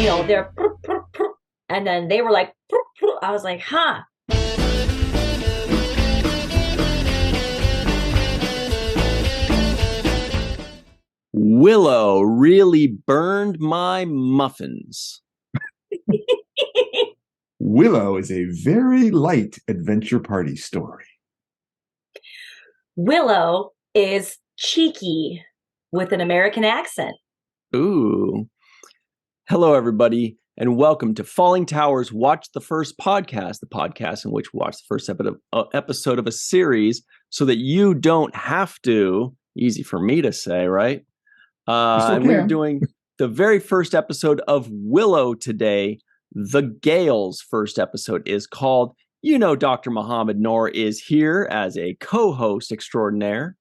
they're, and then they were like, I was like, huh. Willow really burned my muffins. Willow is a very light adventure party story. Willow is cheeky with an American accent. Ooh. Hello, everybody, and welcome to Fallingtower's Watch the First podcast, the podcast in which we watch the first episode of a series so that you don't have to. Easy for me to say, right? And we're doing the very first episode of Willow today. The Gale's first episode is called, Dr. Muhammad Noor is here as a co-host extraordinaire.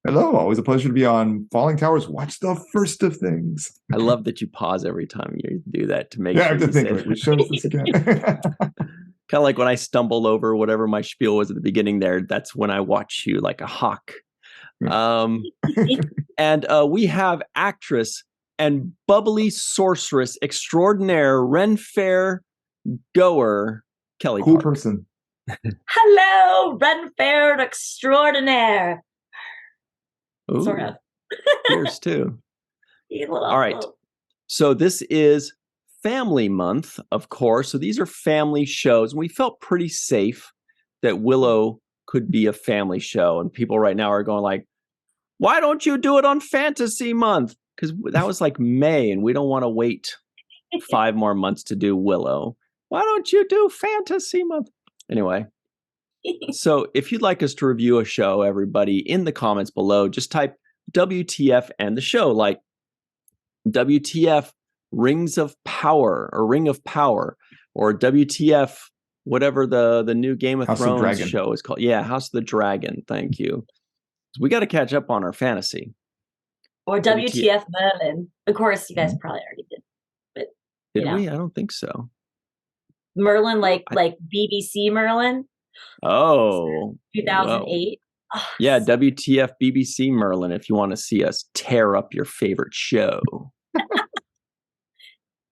Hello, always a pleasure to be on Fallingtower's Watch the First of Things. I love that you pause every time you do that to make sure. Yeah, I have to think, which shows this again. Kind of like when I stumbled over whatever my spiel was at the beginning there, that's when I watch you like a hawk. And we have actress and bubbly sorceress extraordinaire, Ren Fair goer, Kelly Cool Park. Person. Hello, Ren Fair extraordinaire. Ooh, sort of. Yours too. All right. So this is Family Month, of course. So these are family shows. And we felt pretty safe that Willow could be a family show. And people right now are going like, why don't you do it on Fantasy Month? Because that was like May, and we don't want to wait 5 more months to do Willow. Why don't you do Fantasy Month? Anyway, so if you'd like us to review a show, everybody, in the comments below, just type WTF and the show, like WTF Rings of Power or Ring of Power, or WTF whatever the new Game of Thrones show is called. Yeah, House of the Dragon. Thank you. We got to catch up on our fantasy. Or WTF Merlin. Of course, you guys probably already did. But did we? I don't think so. Merlin, like BBC Merlin. Oh, 2008. Oh, yeah, WTF BBC Merlin. If you want to see us tear up your favorite show.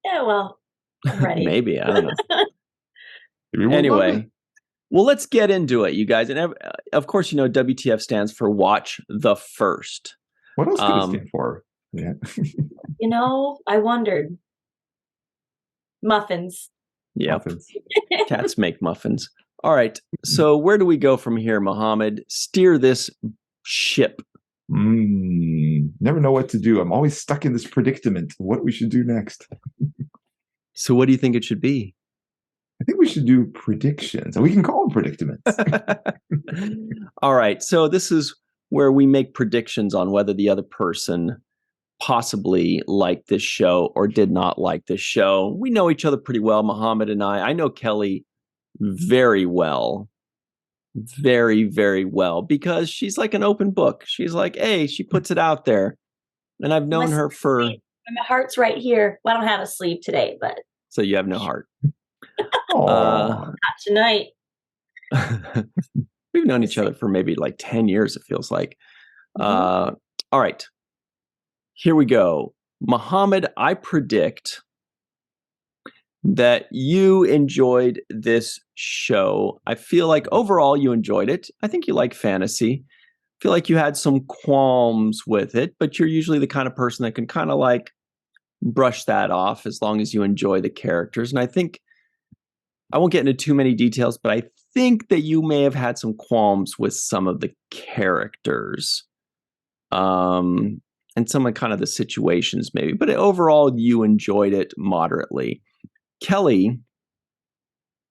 Yeah, well, I'm ready. Maybe, I don't know. Anyway. Well, let's get into it, you guys. And of course, WTF stands for Watch the First. What else could it stand for? Yeah. I wondered. Muffins. Yeah. Cats make muffins. All right. So where do we go from here, Muhammad? Steer this ship. Never know what to do. I'm always stuck in this predicament of what we should do next. So what do you think it should be? I think we should do predictions, and we can call them predicaments. All right. So this is where we make predictions on whether the other person possibly liked this show or did not like this show. We know each other pretty well, Muhammad and I. I know Kelly very well. Very, very well, because she's like an open book. She's like, hey, she puts it out there. And I've known her for... My heart's right here. Well, I don't have a sleeve today, but... So you have no heart. Not tonight. We've known each other for maybe like 10 years, it feels like. All right. Here we go. Muhammad, I predict that you enjoyed this show. I feel like overall you enjoyed it. I think you like fantasy. I feel like you had some qualms with it, but you're usually the kind of person that can kind of like brush that off as long as you enjoy the characters. And I think I won't get into too many details, but I think that you may have had some qualms with some of the characters, and some of kind of the situations maybe. But overall, you enjoyed it moderately. Kelly,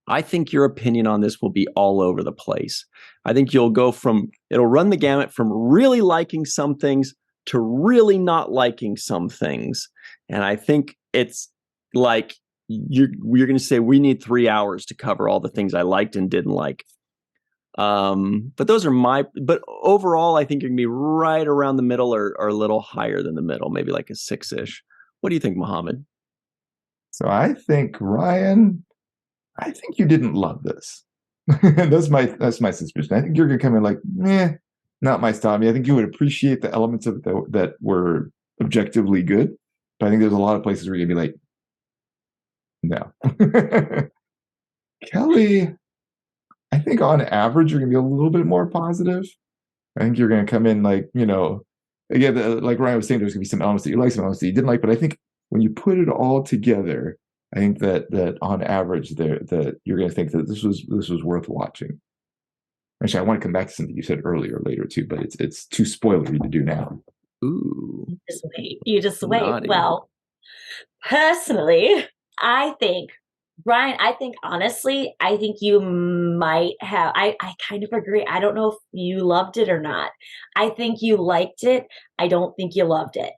I think your opinion on this will be all over the place. I think it'll run the gamut from really liking some things to really not liking some things. And I think it's like, you're going to say we need 3 hours to cover all the things I liked and didn't like. But but overall, I think you're going to be right around the middle or a little higher than the middle, maybe like a 6-ish. What do you think, Muhammad? So I think, Ryan, you didn't love this. That's my suspicion. I think you're going to come in like, not my style. I mean, I think you would appreciate the elements of it that were objectively good. But I think there's a lot of places where you're going to be like, No. Kelly, I think on average, you're going to be a little bit more positive. I think you're going to come in like, again, like Ryan was saying, there's going to be some elements that you like, some elements that you didn't like. But I think when you put it all together, I think that on average, that you're going to think that this was worth watching. Actually, I want to come back to something you said later too, but it's too spoilery to do now. Ooh. You just wait. Naughty. Well, personally, I think, Brian, honestly, I think you might have, I kind of agree. I don't know if you loved it or not. I think you liked it. I don't think you loved it.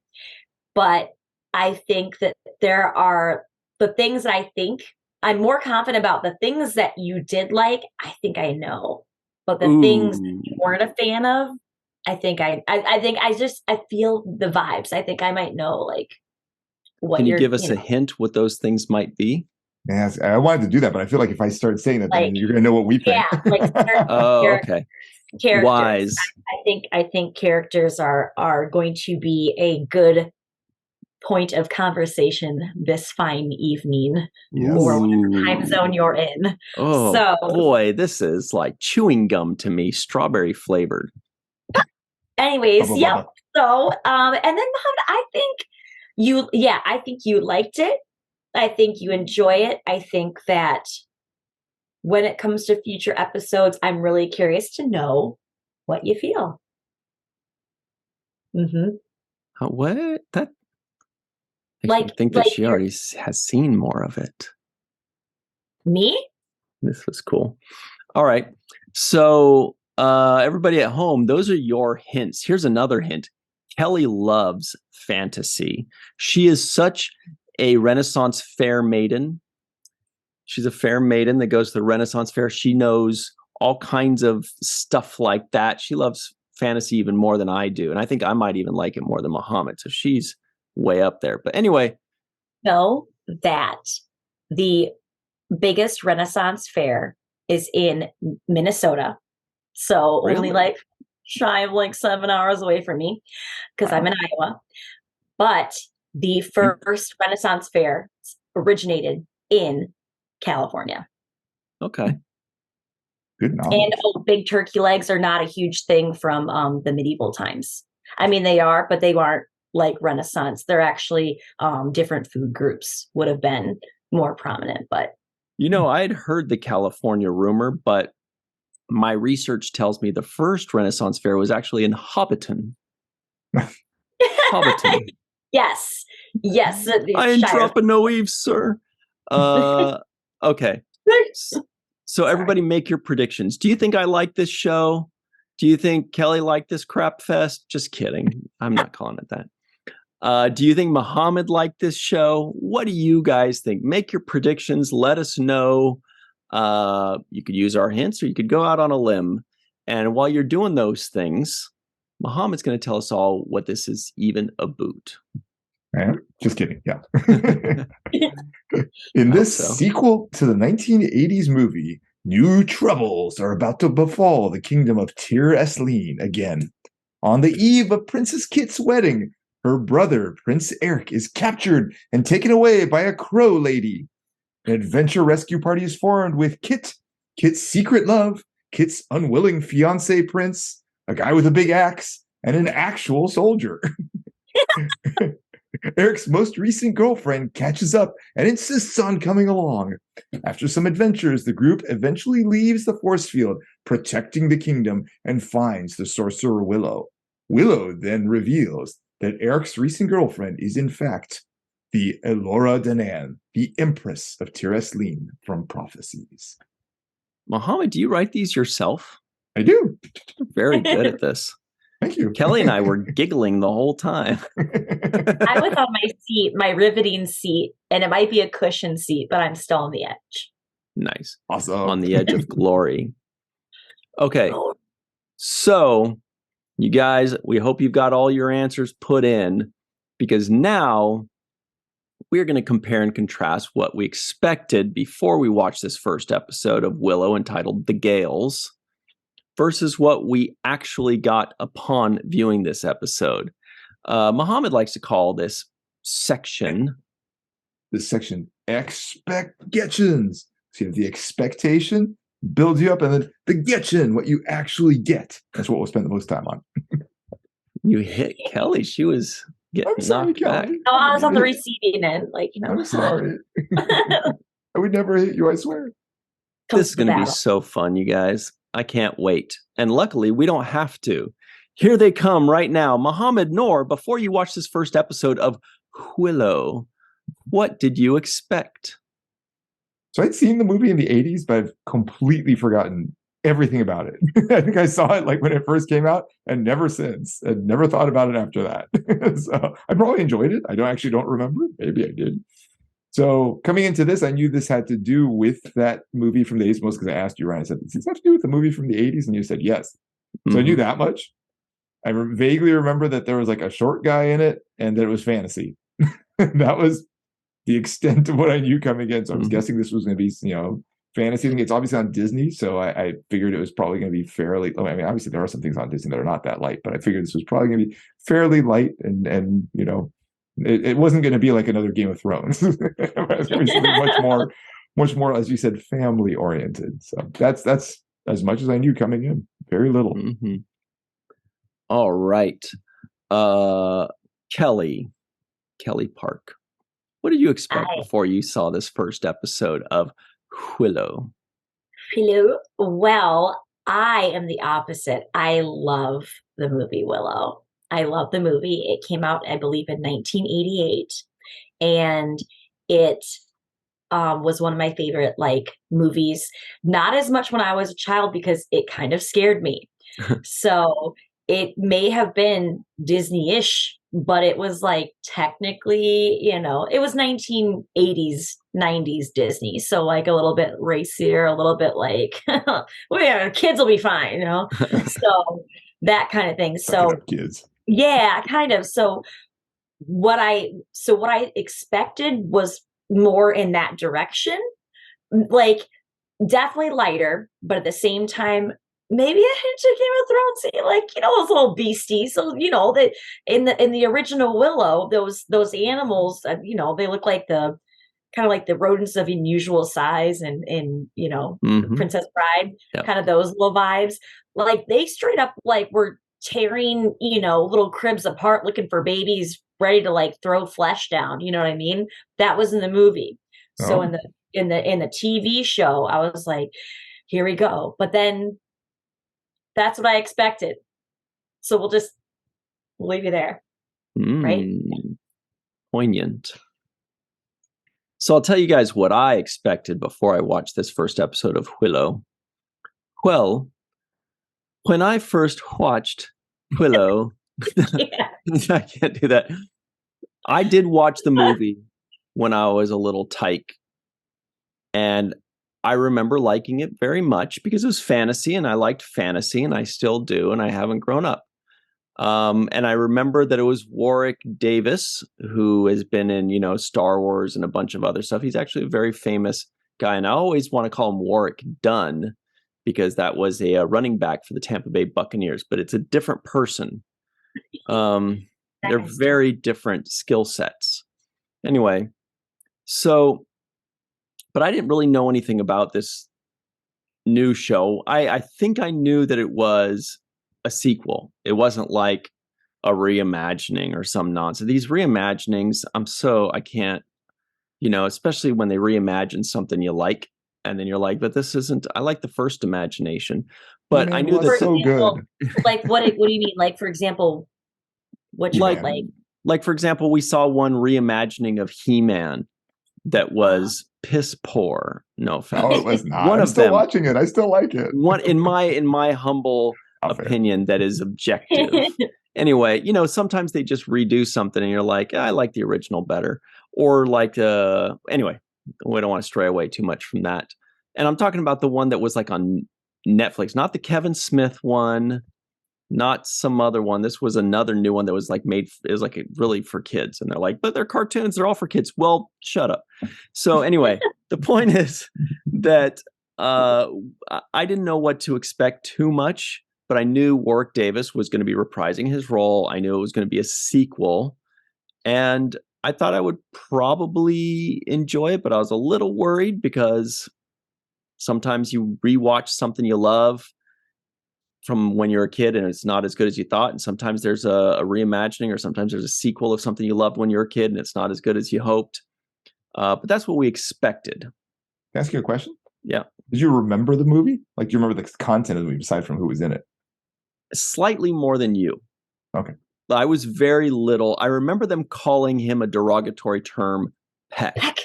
But I think that there are the things that I think I'm more confident about. The things that you did like, I think I know. But the things that you weren't a fan of, I think I feel the vibes. I think I might know like what Can you give us a hint what those things might be? Yes, I wanted to do that, but I feel like if I start saying that, then you're going to know what we think. Yeah, like okay. Characters. Wise. I think characters are going to be a good point of conversation this fine evening, or whatever time zone you're in. Oh boy, this is like chewing gum to me, strawberry flavored. Anyways, yep. So, and then Mohammed, I think you liked it. I think you enjoy it. I think that when it comes to future episodes, I'm really curious to know what you feel. What? That I think that she already has seen more of it. Me? This was cool. All right. So everybody at home, those are your hints. Here's another hint. Kelly loves fantasy. She is such a Renaissance fair maiden. She's a fair maiden that goes to the Renaissance fair. She knows all kinds of stuff like that. She loves fantasy even more than I do. And I think I might even like it more than Muhammad. So she's way up there. But anyway. Know that the biggest Renaissance fair is in Minnesota. So only like shy of like 7 hours away from me because I'm in Iowa. But the first Renaissance fair originated in California. Okay. Good knowledge. And big turkey legs are not a huge thing from the medieval times. I mean, they are, but they aren't like Renaissance. They're actually different food groups would have been more prominent. But I had heard the California rumor, but my research tells me the first Renaissance fair was actually in Hobbiton. Hobbiton. Yes. I ain't dropping no eaves, sir. Okay. So everybody make your predictions. Do you think I like this show? Do you think Kelly liked this crap fest? Just kidding. I'm not calling it that. Do you think Muhammad liked this show? What do you guys think? Make your predictions. Let us know. You could use our hints or you could go out on a limb. And while you're doing those things, Muhammad's going to tell us all what this is even about. Just kidding. Yeah. In this sequel to the 1980s movie, new troubles are about to befall the kingdom of Tir Esleen again. On the eve of Princess Kit's wedding, her brother, Prince Eric, is captured and taken away by a crow lady. An adventure rescue party is formed with Kit's secret love, Kit's unwilling fiancé Prince, a guy with a big axe, and an actual soldier. Eric's most recent girlfriend catches up and insists on coming along. After some adventures, the group eventually leaves the force field, protecting the kingdom, and finds the sorcerer Willow. Willow then reveals that Eric's recent girlfriend is in fact the Elora Danan, the Empress of Tir Esleen from Prophecies. Muhammad, do you write these yourself? I do. Very good at this. Thank you. Kelly and I were giggling the whole time. I was on my seat, my riveting seat, and it might be a cushion seat, but I'm still on the edge. Nice. Awesome. On the edge of glory. Okay. So, you guys, we hope you've got all your answers put in, because now we're going to compare and contrast what we expected before we watched this first episode of Willow entitled The Gales versus what we actually got upon viewing this episode. Muhammad likes to call this section expectations. So you have the expectation, builds you up, and then the getchin, what you actually get. That's what we'll spend the most time on. You hit Kelly. She was getting I'm sorry, knocked back. Kelly. Oh, I was on the receiving end, like, I'm sorry. I would never hit you, I swear. This is going to be so fun, you guys. I can't wait. And luckily, we don't have to. Here they come right now. Mohammed Noor, before you watch this first episode of Willow, what did you expect? So I'd seen the movie in the 80s, but I've completely forgotten everything about it. I think I saw it like when it first came out and never since, and never thought about it after that. So I probably enjoyed it. I don't remember. Maybe I did. So coming into this, I knew this had to do with that movie from the 80s, most because I asked you, Ryan. I said, does this have to do with the movie from the 80s? And you said yes. So I knew that much. I vaguely remember that there was like a short guy in it and that it was fantasy. That was the extent of what I knew coming in. So I was guessing this was going to be, fantasy. I think it's obviously on Disney. So I figured it was probably going to be fairly, I mean, obviously there are some things on Disney that are not that light, but I figured this was probably going to be fairly light and it wasn't going to be like another Game of Thrones. It was going to be something much more, as you said, family oriented. So that's as much as I knew coming in. Very little. All right. Kelly Park. What did you expect before you saw this first episode of Willow? Well, I am the opposite. I love the movie Willow. I love the movie. It came out, I believe, in 1988, and it was one of my favorite movies. Not as much when I was a child because it kind of scared me. So it may have been Disney-ish, but it was technically, it was 1980s, 90s Disney. So a little bit racier, a little bit well, yeah, kids will be fine, So that kind of thing. So kids. Yeah, kind of. So what I expected was more in that direction. Definitely lighter, but at the same time, maybe a hint of Game of Thrones, those little beasties. So, that in the original Willow, those animals, they look like the kind of like the rodents of unusual size and Princess Bride, kind of those little vibes. They straight up were tearing, little cribs apart looking for babies ready to throw flesh down. You know what I mean? That was in the movie. So in the TV show, I was like, here we go. But then that's what I expected. So we'll leave you there. Right? Poignant. So I'll tell you guys what I expected before I watched this first episode of Willow. Well, when I first watched Willow, I can't do that. I did watch the movie when I was a little tyke. And I remember liking it very much because it was fantasy and I liked fantasy and I still do and I haven't grown up. And I remember that it was Warwick Davis, who has been in, Star Wars and a bunch of other stuff. He's actually a very famous guy. And I always want to call him Warwick Dunn because that was a running back for the Tampa Bay Buccaneers, but it's a different person. They're very different skill sets. Anyway, but I didn't really know anything about this new show. I think I knew that it was a sequel. It wasn't like a reimagining or some nonsense. These reimaginings, I can't, especially when they reimagine something you like, and then you're like, but this isn't, I like the first imagination. But I knew that so good. What do you mean? For example, what you like? Like, for example, we saw one reimagining of He-Man that was piss poor. No offense. No, it was not. I'm still watching it. I still like it. One in my humble opinion that is objective. Anyway, sometimes they just redo something and you're like, I like the original better. Or anyway, we don't want to stray away too much from that. And I'm talking about the one that was on Netflix, not the Kevin Smith one, not some other one. This was another new one that was made, it was really for kids. And they're like, but they're cartoons, they're all for kids. Well, shut up. So anyway, the point is that I didn't know what to expect too much, but I knew Warwick Davis was going to be reprising his role. I knew it was going to be a sequel. And I thought I would probably enjoy it, but I was a little worried because sometimes you rewatch something you love from when you're a kid and it's not as good as you thought. And sometimes there's a reimagining, or sometimes there's a sequel of something you loved when you were a kid and it's not as good as you hoped. But that's what we expected. Can I ask you a question? Yeah. Did you remember the movie? Like, do you remember the content of the movie aside from who was in it? Slightly more than you. Okay. I was very little. I remember them calling him a derogatory term, Peck. Peck.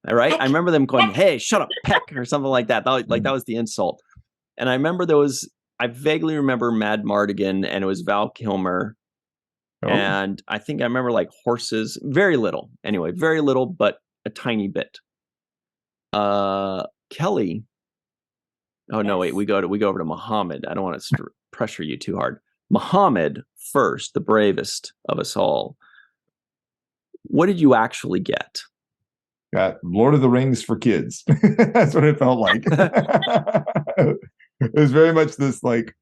All right. Peck. I remember them going, Peck. "Hey, shut up, Peck," or something like that. That was the insult. And I remember I vaguely remember Mad Mardigan, and it was Val Kilmer. Oh. And I think I remember like horses, very little. Anyway, very little, but a tiny bit. Kelly. Oh no, wait, we go over to Muhammad. I don't want to pressure you too hard. Muhammad first, the bravest of us all. What did you actually get? Got Lord of the Rings for kids. That's what it felt like. It was very much this, like,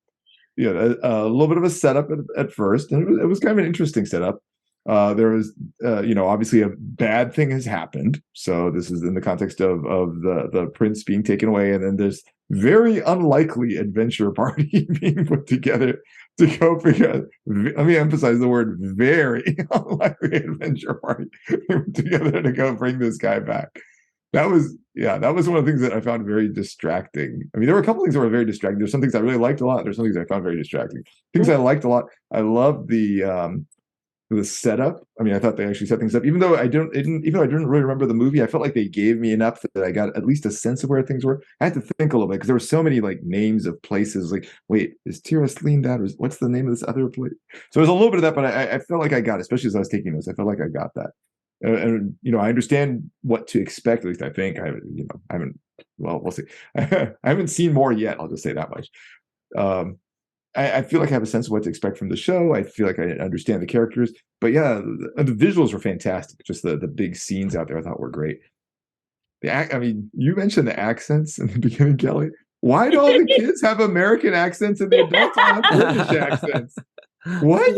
you know, a little bit of a setup at first, and it was kind of an interesting setup. There was, you know, obviously a bad thing has happened. So this is in the context of the prince being taken away, and then there's very unlikely adventure party being put together to go figure. Let me emphasize the word very unlikely adventure party put together to go bring this guy back. That was one of the things that I found very distracting. I mean, there were a couple things that were very distracting. There's some things I really liked a lot. There's some things I found very distracting. Things I liked a lot. I loved the setup. I mean, I thought they actually set things up. Even though I didn't really remember the movie, I felt like they gave me enough that I got at least a sense of where things were. I had to think a little bit because there were so many like names of places. Like, wait, is Tirasleen that? Or what's the name of this other place? So there's a little bit of that, but I felt like I got it, especially as I was taking this. I felt like I got that. And you know, I understand what to expect. At least I think. I haven't. Well, we'll see. I haven't seen more yet. I'll just say that much. I feel like I have a sense of what to expect from the show. I feel like I understand the characters. But yeah, the visuals were fantastic. Just the big scenes out there I thought were great. I mean, you mentioned the accents in the beginning, Kelly. Why do all the kids have American accents and the adults all have British accents? What?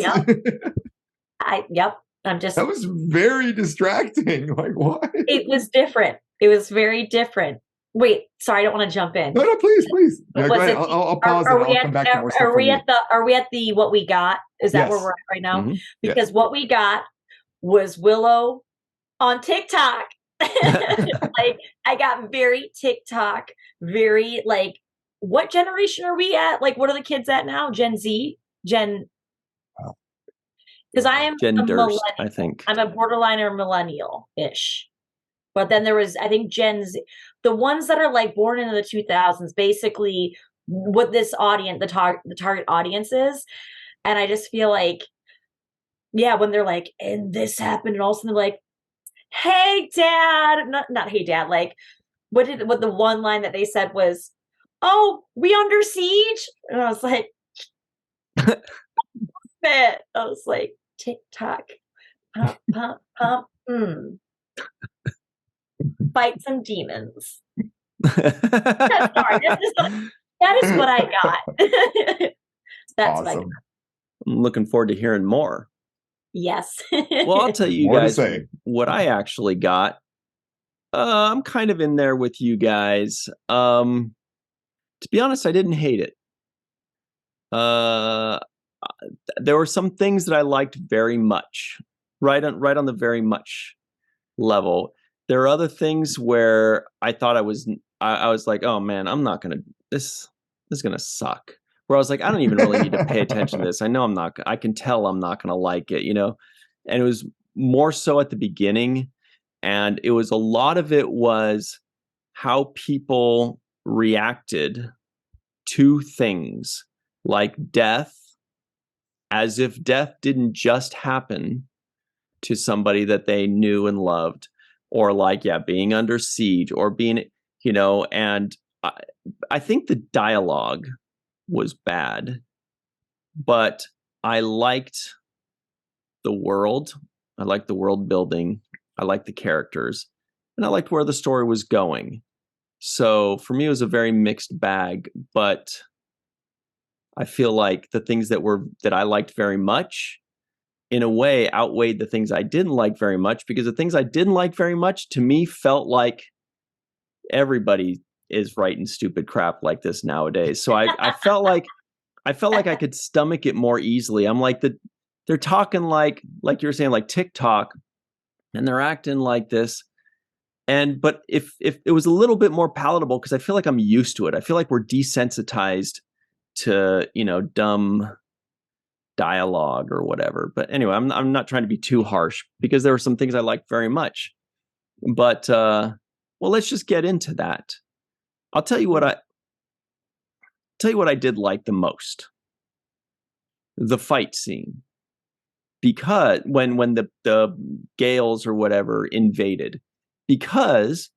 Yep. I'm just. That was very distracting. Like, what? It was different. It was very different. Wait, sorry, I don't want to jump in. No, please. Yeah, go ahead. I'll pause and I'll come back to more stuff. Are we at the what we got? Is that where we're at right now? Mm-hmm. Because what we got was Willow on TikTok. Like, I got very TikTok, very like, what generation are we at? Like, what are the kids at now? Gen Z? Because I am Gen a Durst, I think. I'm a borderline or millennial-ish. But then there was, I think, Gen Z, the ones that are like born into the 2000s, basically what this audience, the target audience is. And I just feel like, yeah, when they're like, and this happened, and all of a sudden they're like, hey, Dad, not hey, Dad, like, what the one line that they said was, oh, we under siege? And I was like, I was like, TikTok, pump, pump, pump, fight some demons. Sorry, that is what I got. That's awesome. what I got. I'm looking forward to hearing more. Yes. Well, I'll tell you More to guys say. what I actually got. I'm kind of in there with you guys. To be honest, I didn't hate it. There were some things that I liked very much, right on the very much level. There are other things where I thought I was like, oh man, I'm not gonna, this is gonna suck. Where I was like, I don't even really need to pay attention to this. I know I can tell I'm not gonna like it, you know? And it was more so at the beginning. And a lot of it was how people reacted to things like death, as if death didn't just happen to somebody that they knew and loved, or like, being under siege, or being, you know, and I think the dialogue was bad, but I liked the world. I liked the world building. I liked the characters, and I liked where the story was going. So for me, it was a very mixed bag, but I feel like the things that I liked very much in a way outweighed the things I didn't like very much, because the things I didn't like very much to me felt like everybody is writing stupid crap like this nowadays. So I felt like I could stomach it more easily. I'm like, they're talking like you were saying, like TikTok, and they're acting like this. But if it was a little bit more palatable, because I feel like I'm used to it. I feel like we're desensitized to, dumb dialogue or whatever. But anyway, I'm not trying to be too harsh, because there were some things I liked very much. But well, let's just get into that. I'll tell you what I did like the most. The fight scene. Because when the Gales or whatever invaded, because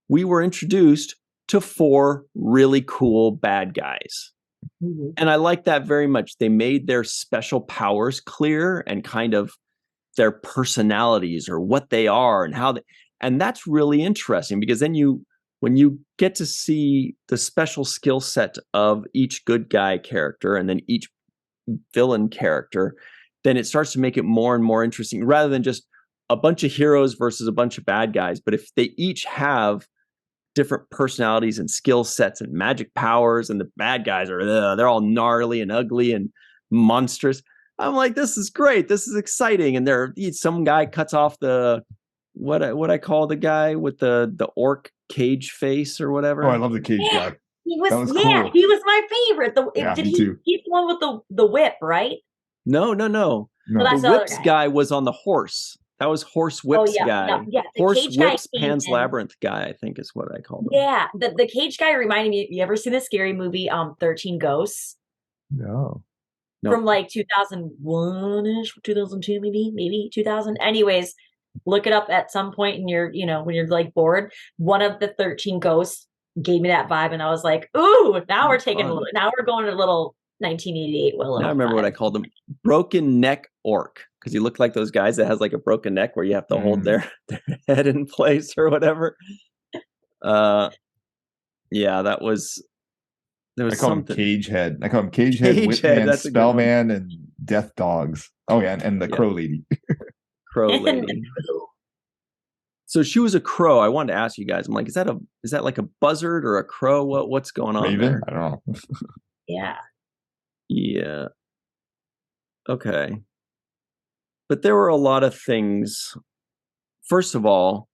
we were introduced to 4 really cool bad guys. Mm-hmm. And I like that very much. They made their special powers clear, and kind of their personalities, or what they are, and and that's really interesting, because then when you get to see the special skill set of each good guy character and then each villain character, then it starts to make it more and more interesting, rather than just a bunch of heroes versus a bunch of bad guys. But if they each have different personalities and skill sets and magic powers, and the bad guys they're all gnarly and ugly and monstrous, I'm like, this is great. This is exciting. And some guy cuts off the what I call the guy with the orc cage face or whatever. Oh, I love the cage guy. He was cool. He was my favorite. He's the one with the whip, right? No. No, The Whips guy was on the horse. That was Horse Whips guy. No, yeah, Horse Whips Pan's Labyrinth guy, I think is what I called him. Yeah, the cage guy reminded me. You ever seen the scary movie 13 Ghosts? No. From like 2001-ish, 2002 maybe 2000. Anyways, look it up at some point in your, when you're like bored. One of the 13 Ghosts gave me that vibe, and I was like, ooh, now we're going a little 1988 Willow. Now I remember what I called him. Broken neck orc. Because he looked like those guys that has like a broken neck where you have to hold their head in place or whatever. Yeah, there was I call something. him Cage Head. I call him Cage Head, Whipman, Spellman, and Death Dogs. Oh yeah, and the Crow Lady. Crow Lady. So she was a crow. I wanted to ask you guys. I'm like, is that like a buzzard or a crow? What's going on Raven? there? I don't know. Yeah. Yeah. Okay. But there were a lot of things. First of all,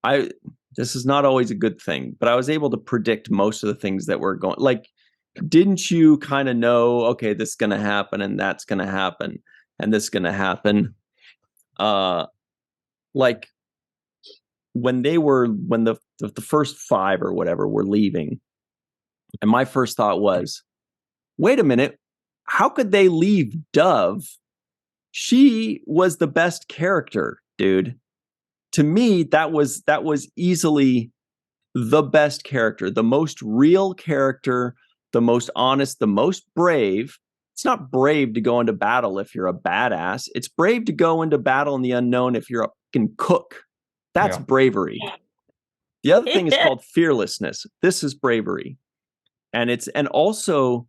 this is not always a good thing, but I was able to predict most of the things that were going. Like, didn't you kind of know, okay, this is going to happen, and that's going to happen, and this is going to happen? Like when the first 5 or whatever were leaving, and my first thought was, wait a minute, how could they leave Dove? She was the best character, dude. To me, that was easily the best character, the most real character, the most honest, the most brave. It's not brave to go into battle if you're a badass. It's brave to go into battle in the unknown if you're a fucking cook. That's bravery. The other thing is called fearlessness. This is bravery. And also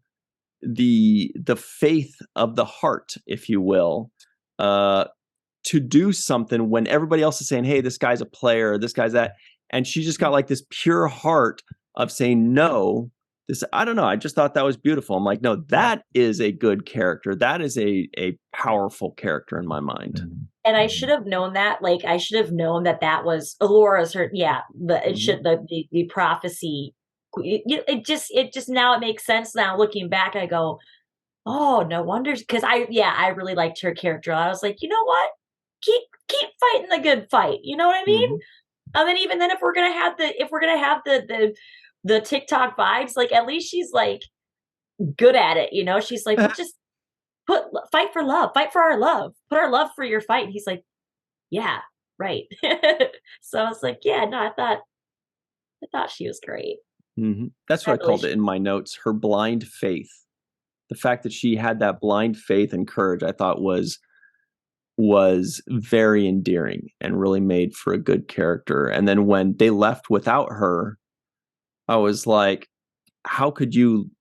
the faith of the heart, if you will, to do something when everybody else is saying, hey, this guy's a player, this guy's that. And she just got like this pure heart of saying, no, I don't know. I just thought that was beautiful. I'm like, no, that is a good character. That is a powerful character in my mind. And I should have known that. Like, I should have known that was Alora's her. Yeah. The prophecy. It just now it makes sense. Now looking back, I go, oh, no wonder. Because I really liked her character. I was like, you know what? Keep fighting the good fight. You know what I mean? And then even then, if we're gonna have the TikTok vibes, like at least she's like good at it. You know, she's like, well, just fight for love, fight for our love, put our love for your fight. And he's like, yeah, right. So I was like, yeah, no, I thought she was great. Mm-hmm. That's what I called it in my notes. Her blind faith. The fact that she had that blind faith and courage, I thought was very endearing and really made for a good character. And then when they left without her, I was like, how could you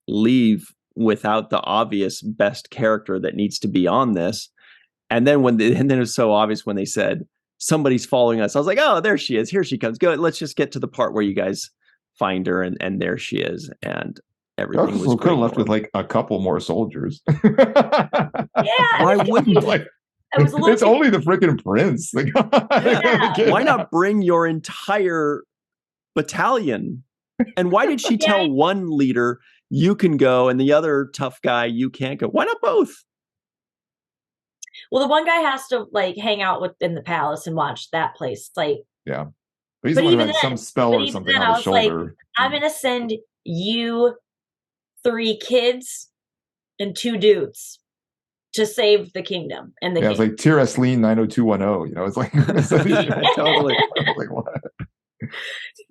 leave without the obvious best character that needs to be on this? And then and then it was so obvious when they said somebody's following us. I was like, oh, there she is. Here she comes. Go. Let's just get to the part where you guys find her, and there she is, and everything was. We could have left with like a couple more soldiers. Yeah. Why wouldn't like? I was a little It's only the freaking prince. Like, why not bring your entire battalion? And why did she tell one leader you can go and the other tough guy you can't go? Why not both? Well, the one guy has to like hang out in the palace and watch that place. Like, yeah, but he's the one who had some spell or something on his shoulder. Like, I'm gonna send you 3 kids and 2 dudes to save the kingdom and the king. It's like Tiras Lean 90210. You know, it's like totally. Like what?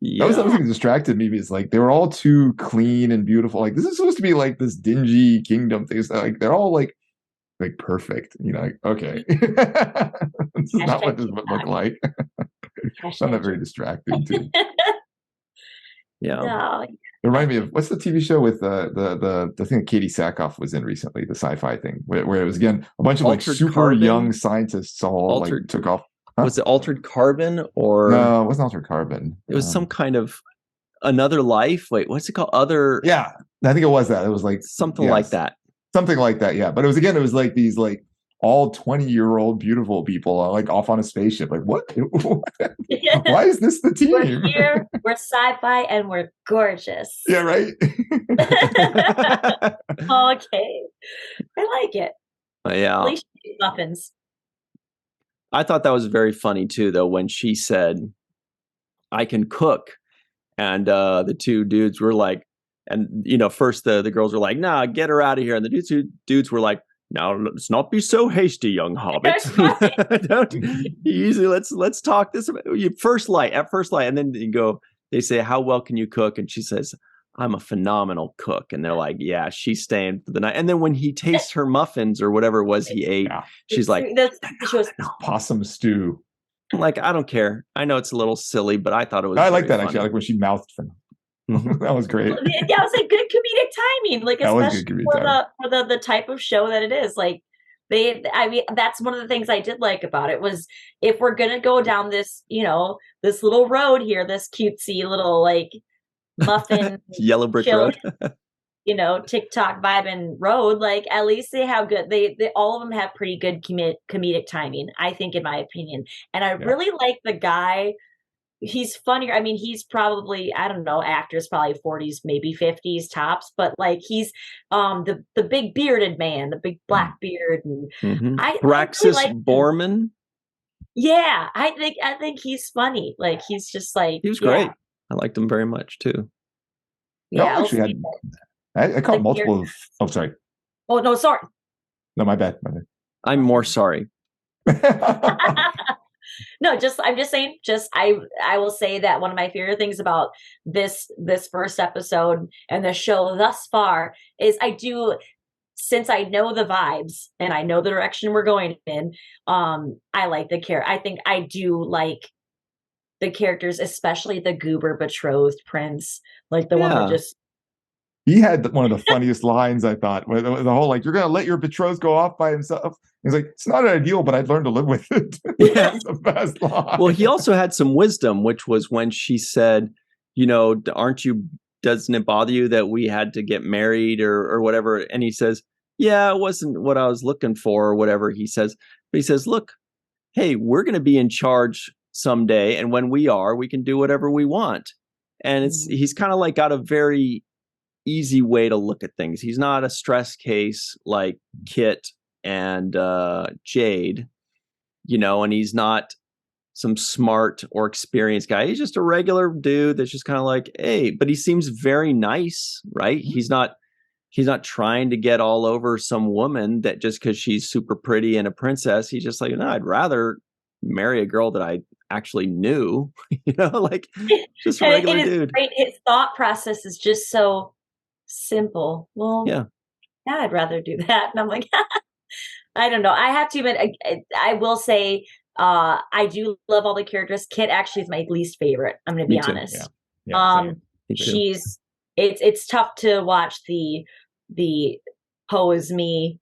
Yeah. That was something that distracted me because like they were all too clean and beautiful. Like this is supposed to be like this dingy kingdom thing. So, like they're all like perfect. You know, like, okay. This is not what this would look like. Found that very distracting too. Yeah. No. It reminded me of what's the TV show with the thing that Katie Sackhoff was in recently, the sci-fi thing, where it was again a bunch of like super young scientists all like took off. Huh? Was it Altered Carbon or no? It wasn't Altered Carbon. It was some kind of Another Life. Wait, what's it called? Yeah, I think it was that. It was like something like that. Something like that. Yeah, but it was like these like all 20-year-old beautiful people like off on a spaceship. Like what? Why is this the team? We're here. We're sci-fi and we're gorgeous. Yeah, right. Okay, I like it. Yeah. At least muffins. I thought that was very funny too, though, when she said, "I can cook," and the 2 dudes were like, and first the girls were like, "Nah, get her out of here," and the dudes were like, "Now let's not be so hasty, young hobbit. Don't easy. Let's talk this about at first light, and then they say, how well can you cook?" And she says, "I'm a phenomenal cook." And they're like, "Yeah, she's staying for the night." And then when he tastes her muffins or whatever it was he ate, she's like, possum stew. I'm like, I don't care. I know it's a little silly, but I thought it was. I like that funny. actually. I like when she mouthed him. That was great. Yeah, it was like good comedic timing, like especially for the type of show that it is. Like that's one of the things I did like about it was if we're gonna go down this, this little road here, this cutesy little like muffin yellow brick road, TikTok vibing road, like at least they have good. They all of them have pretty good comedic timing, I think, in my opinion. And I really like the guy. He's funnier. I mean, he's probably, I don't know, actors probably 40s, maybe 50s tops, but like he's the big bearded man, the big black beard, and Praxis Borman. Yeah, I think he's funny. Like he's just like he was great. I liked him very much too. Yeah, I caught multiple. Sorry. Oh no, sorry. No, my bad. I'm more sorry. No, I'm just saying, I will say that one of my favorite things about this first episode and the show thus far is since I know the vibes and I know the direction we're going in, I like the character. I think I do like the characters, especially the goober betrothed prince, like the one that just. He had one of the funniest lines, I thought, where the whole like, "You're gonna let your betrothed go off by himself." He's like, "It's not ideal, but I'd learn to live with it." That's the best line. Well, he also had some wisdom, which was when she said, doesn't it bother you that we had to get married or whatever? And he says, "Yeah, it wasn't what I was looking for," or whatever he says. But he says, "Look, hey, we're going to be in charge someday. And when we are, we can do whatever we want." And he's kind of like got a very easy way to look at things. He's not a stress case like Kit and Jade, and he's not some smart or experienced guy. He's just a regular dude that's just kind of like, hey, but he seems very nice, right? He's not trying to get all over some woman that just because she's super pretty and a princess. He's just like, no, I'd rather marry a girl that I actually knew, like just a regular dude. Great. His thought process is just so simple. Well, yeah, I'd rather do that. And I'm like, I don't know. I have to admit, I will say, I do love all the characters. Kit actually is my least favorite. I'm going to be honest. Yeah, it's tough to watch the Poe is me,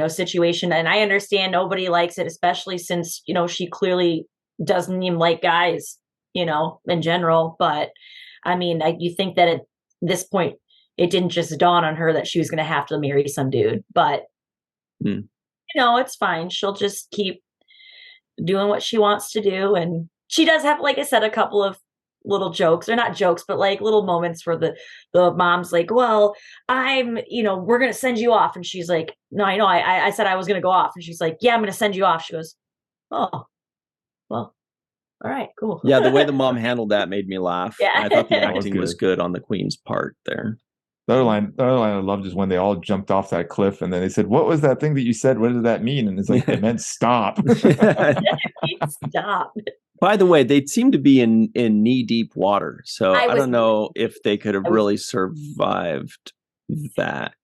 situation. And I understand nobody likes it, especially since, she clearly doesn't even like guys, in general. But I mean, you think that at this point, it didn't just dawn on her that she was going to have to marry some dude. But, it's fine. She'll just keep doing what she wants to do. And she does have, like I said, a couple of little jokes, or not jokes, but like little moments where the mom's like, well, we're going to send you off. And she's like, no, I know. I said I was going to go off. And she's like, yeah, I'm going to send you off. She goes, oh, well, all right, cool. Yeah. The way the mom handled that made me laugh. Yeah. I thought the acting was good on the queen's part there. The other line I loved is when they all jumped off that cliff and then they said, what was that thing that you said? What did that mean? And it's like, it meant stop. Stop. By the way, they seem to be in knee-deep water. So I don't know if they could have really survived that.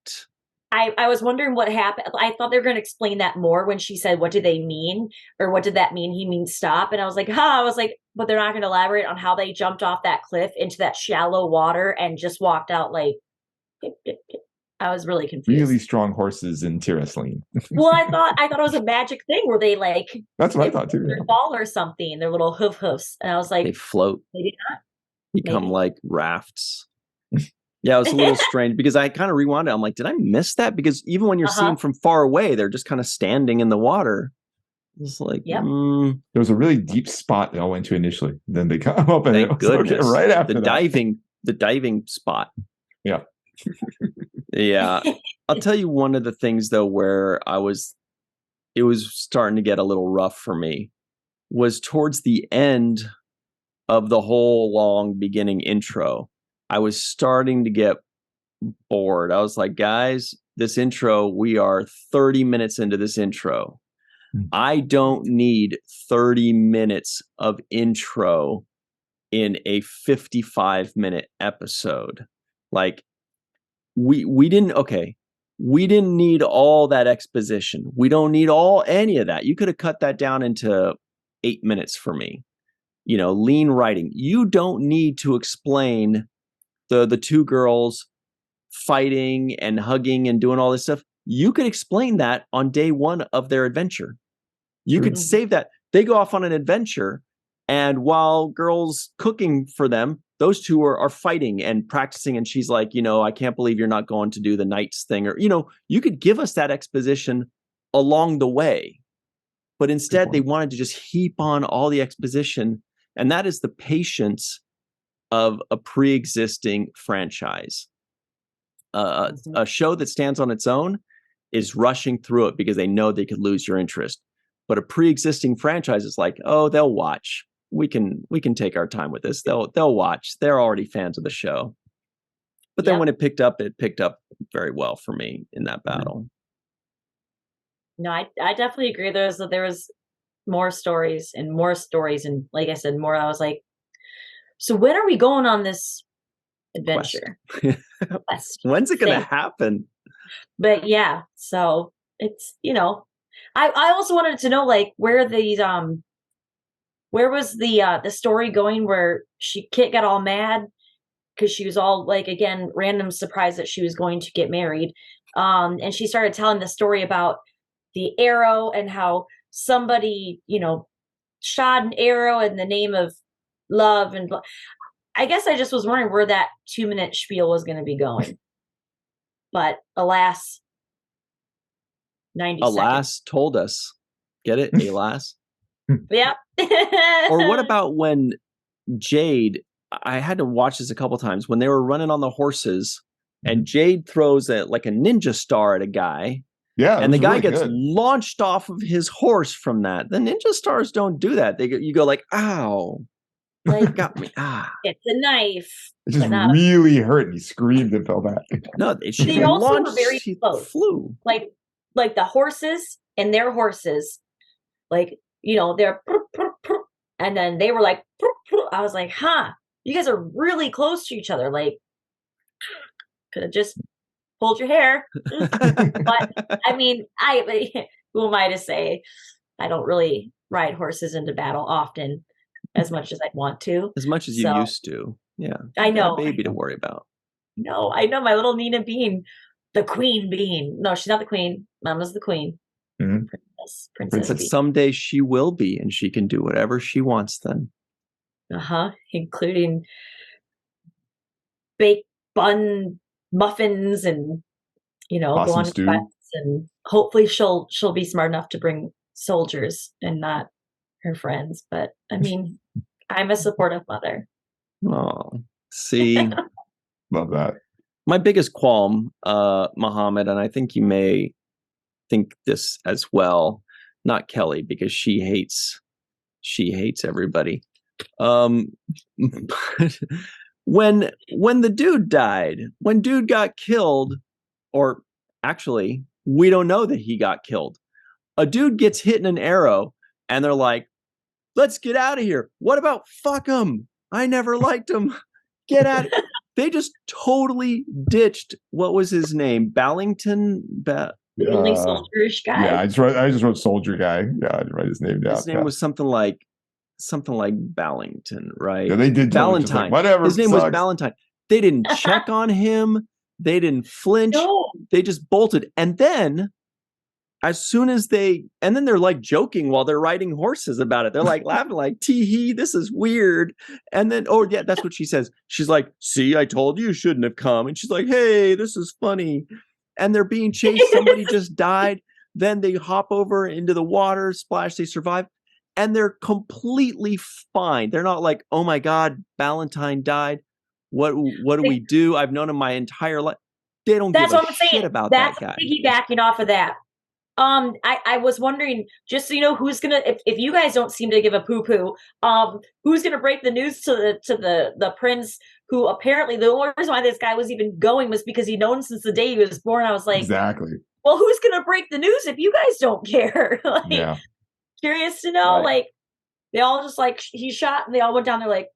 I was wondering what happened. I thought they were going to explain that more when she said, what did they mean? Or what did that mean? He means stop. And I was like, but they're not going to elaborate on how they jumped off that cliff into that shallow water and just walked out like, I was really confused. Really strong horses in Tirasleen. Well, I thought it was a magic thing where they like. That's what I thought too. Yeah. Fall or something, their little hoofs, and I was like, they float. Maybe not. Become like rafts. Yeah, it was a little strange because I kind of rewound it. I'm like, did I miss that? Because even when you're seeing from far away, they're just kind of standing in the water. It's like, yep. There was a really deep spot they all went to initially. Then they come up and thank goodness. Right after the diving spot. Yeah. Yeah. I'll tell you one of the things though where it was starting to get a little rough for me was towards the end of the whole long beginning intro. I was starting to get bored. I was like, guys, this intro, we are 30 minutes into this intro. I don't need 30 minutes of intro in a 55-minute episode. Like, we didn't need all that exposition. We don't need any of that. You could have cut that down into 8 minutes for me. Lean writing. You don't need to explain the two girls fighting and hugging and doing all this stuff. You could explain that on day one of their adventure. You could save that. They go off on an adventure, and while girls cooking for them, those two are fighting and practicing. And she's like, I can't believe you're not going to do the knights thing. Or, you could give us that exposition along the way. But instead, they wanted to just heap on all the exposition. And that is the patience of a pre-existing franchise. A show that stands on its own is rushing through it because they know they could lose your interest. But a pre-existing franchise is like, oh, they'll watch. We can take our time with this. They'll watch. They're already fans of the show. But then when it picked up very well for me in that battle. No, I definitely agree. There was more stories, and like I said, more. I was like, so when are we going on this adventure? West. When's it going to happen? But yeah, so it's I also wanted to know like where was the story going where Kit got all mad because she was all like, again, random surprise that she was going to get married, and she started telling the story about the arrow and how somebody shot an arrow in the name of love, and I guess I just was wondering where that 2-minute spiel was going to be going. But alas, 90 alas seconds. Told us. Get it? Alas. Yeah. Or what about when Jade, I had to watch this a couple times, when they were running on the horses and Jade throws a ninja star at a guy. Yeah. And the guy really gets good. launched off of his horse from that. The ninja stars don't do that. You go like, ow. Like, got me. It's a knife. It just really hurt, and he screamed and fell back. No, they also were very close. Flew. Like the horses and their horses, like, they're and then they were like, I was like, you guys are really close to each other. Like, could have just pulled your hair. But I mean, who am I to say? I don't really ride horses into battle often as much as I'd want to. As much as you used to. Yeah. I know. A baby to worry about. No, I know my little Nina Bean the queen being. No, she's not the queen. Mama's the queen. Mhm. Princess But being. someday she will be, and she can do whatever she wants then. Including baked bun muffins and go Awesome on stew. quests, and hopefully she'll be smart enough to bring soldiers and not her friends. But I mean, I'm a supportive mother. Oh, see, Love that. my biggest qualm, Muhammad, and I think you may think this as well, not Kelly, because she hates everybody. When the dude died, when dude got killed, or actually, we don't know that he got killed. A dude gets hit in an arrow, and they're like, let's get out of here. What about fuck him? I never liked him. Get out. They just totally ditched, what was his name? Ballington? The only soldierish guy. Yeah, I just wrote soldier guy. Yeah, I didn't write his name down. His name was something like Ballington, right? Yeah, they did totally just Valentine. like, whatever. His name sucks. was Valentine. They didn't check on him. They didn't flinch. No. They just bolted. And then as soon as and then they're like joking while they're riding horses about it. They're like laughing like, tee hee, this is weird. And then, oh yeah, that's what she says. She's like, see, I told you shouldn't have come. And she's like, hey, this is funny. And they're being chased. Somebody just died. Then they hop over into the water, splash, they survive. And they're completely fine. They're not like, oh my God, Valentine died. What do we do? I've known him my entire life. They don't give a shit about that guy. Piggybacking off of that. I was wondering, just so you know, who's gonna, if you guys don't seem to give a poo-poo, who's gonna break the news to the prince, who apparently the only reason why this guy was even going was because he'd known since the day he was born. I was like, exactly. Well, who's gonna break the news if you guys don't care? Yeah. Curious to know. Right. Like, they all just like, he shot, and they all went down there like,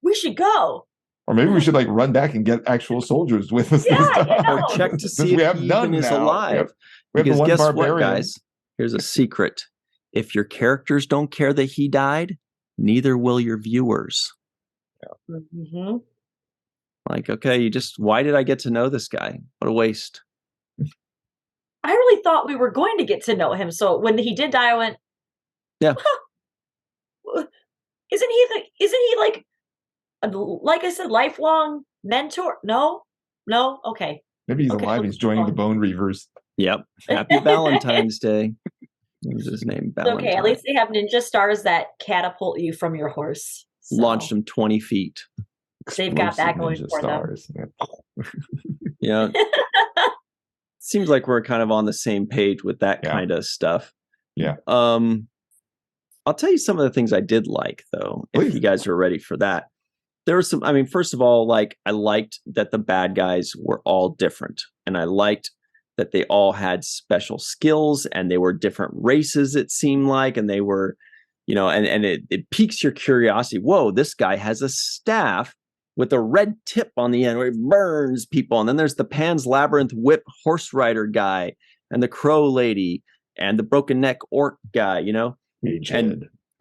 we should go. Or maybe we should like run back and get actual soldiers with us. Or check to see if he even is alive. Because guess what, guys? Here's a secret. If your characters don't care that he died, neither will your viewers. Yeah. Mm-hmm. Like, okay, why did I get to know this guy? What a waste. I really thought we were going to get to know him. So when he did die, I went, yeah. Isn't he like I said, lifelong mentor? No? Okay. Maybe he's alive. He's joining the Bone Reavers. Yep. Happy Valentine's Day. What was his name? Valentine. Okay, at least they have ninja stars that catapult you from your horse. So. Launched them 20 feet. They've got that going for stars. them. Yeah. Seems like we're kind of on the same page with that kind of stuff. Yeah. I'll tell you some of the things I did like, though, if you guys are ready for that. There were some, I mean, first of all, like, I liked that the bad guys were all different. And I liked that they all had special skills and they were different races, it seemed like. And they were, and it piques your curiosity. Whoa, this guy has a staff with a red tip on the end where it burns people. And then there's the Pan's Labyrinth whip horse rider guy and the crow lady and the broken neck orc guy,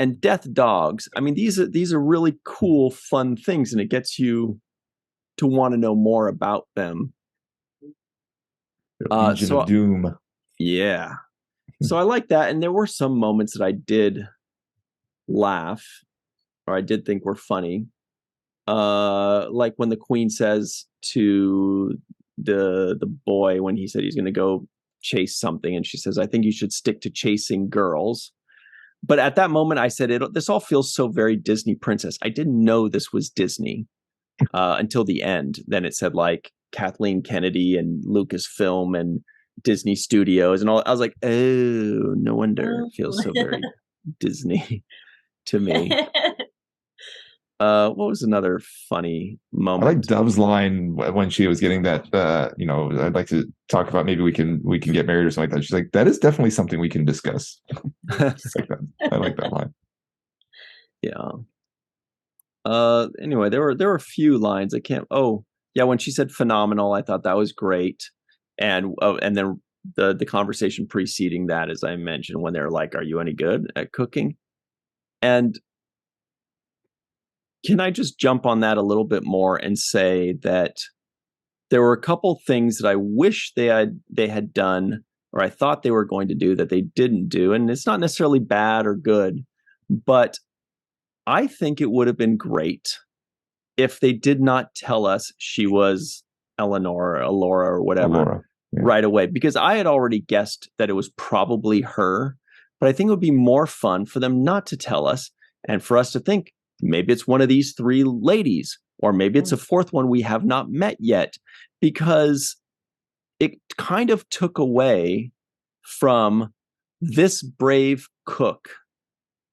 and death dogs. I mean, these are really cool, fun things, and it gets you to want to know more about them. Legion of Doom. Yeah. So I like that, and there were some moments that I did laugh, or I did think were funny. Like when the queen says to the boy when he said he's going to go chase something, and she says, "I think you should stick to chasing girls." But at that moment, I said, this all feels so very Disney princess. I didn't know this was Disney until the end. Then it said like Kathleen Kennedy and Lucasfilm and Disney Studios and all. I was like, oh, no wonder it feels so very Disney to me. What was another funny moment? I like Dove's line when she was getting that. I'd like to talk about maybe we can get married or something like that. She's like, that is definitely something we can discuss. I like that line. Yeah. Anyway, there were a few lines. I can't. Oh, yeah. When she said phenomenal, I thought that was great. And then the conversation preceding that, as I mentioned, when they're like, "Are you any good at cooking?" And can I just jump on that a little bit more and say that there were a couple things that I wish they had done, or I thought they were going to do that they didn't do. And it's not necessarily bad or good, but I think it would have been great if they did not tell us she was Eleanor or Alora or whatever right away, because I had already guessed that it was probably her. But I think it would be more fun for them not to tell us and for us to think maybe it's one of these three ladies, or maybe it's a fourth one we have not met yet, because it kind of took away from this brave cook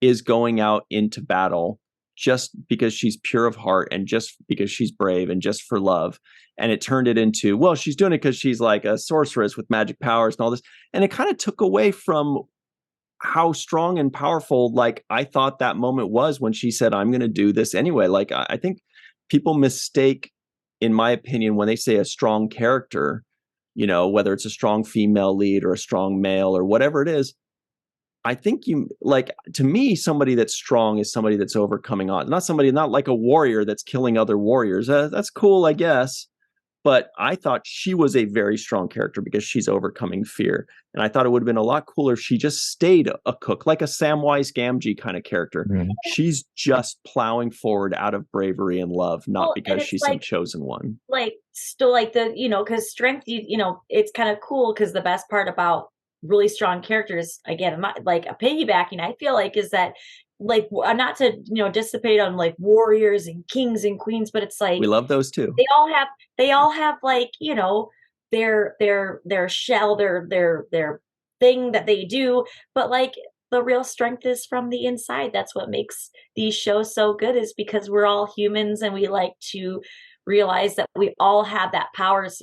is going out into battle just because she's pure of heart and just because she's brave and just for love. And it turned it into, well, she's doing it because she's like a sorceress with magic powers and all this. And it kind of took away from how strong and powerful, like, I thought that moment was when she said, I'm going to do this anyway. Like, I think people mistake, in my opinion, when they say a strong character, you know, whether it's a strong female lead or a strong male or whatever it is. I think to me, somebody that's strong is somebody that's overcoming odds, not like a warrior that's killing other warriors. That's cool, I guess. But I thought she was a very strong character because she's overcoming fear. And I thought it would have been a lot cooler if she just stayed a cook, like a Samwise Gamgee kind of character. Mm-hmm. She's just plowing forward out of bravery and love, not because she's like, some chosen one. Like, still like because strength, it's kind of cool, because the best part about really strong characters, again, like a piggybacking, I feel like, is that, like, not to dissipate on like warriors and kings and queens, but it's like we love those too. They all have like their shell, their thing that they do, but like the real strength is from the inside. That's what makes these shows so good, is because we're all humans and we like to realize that we all have that powers.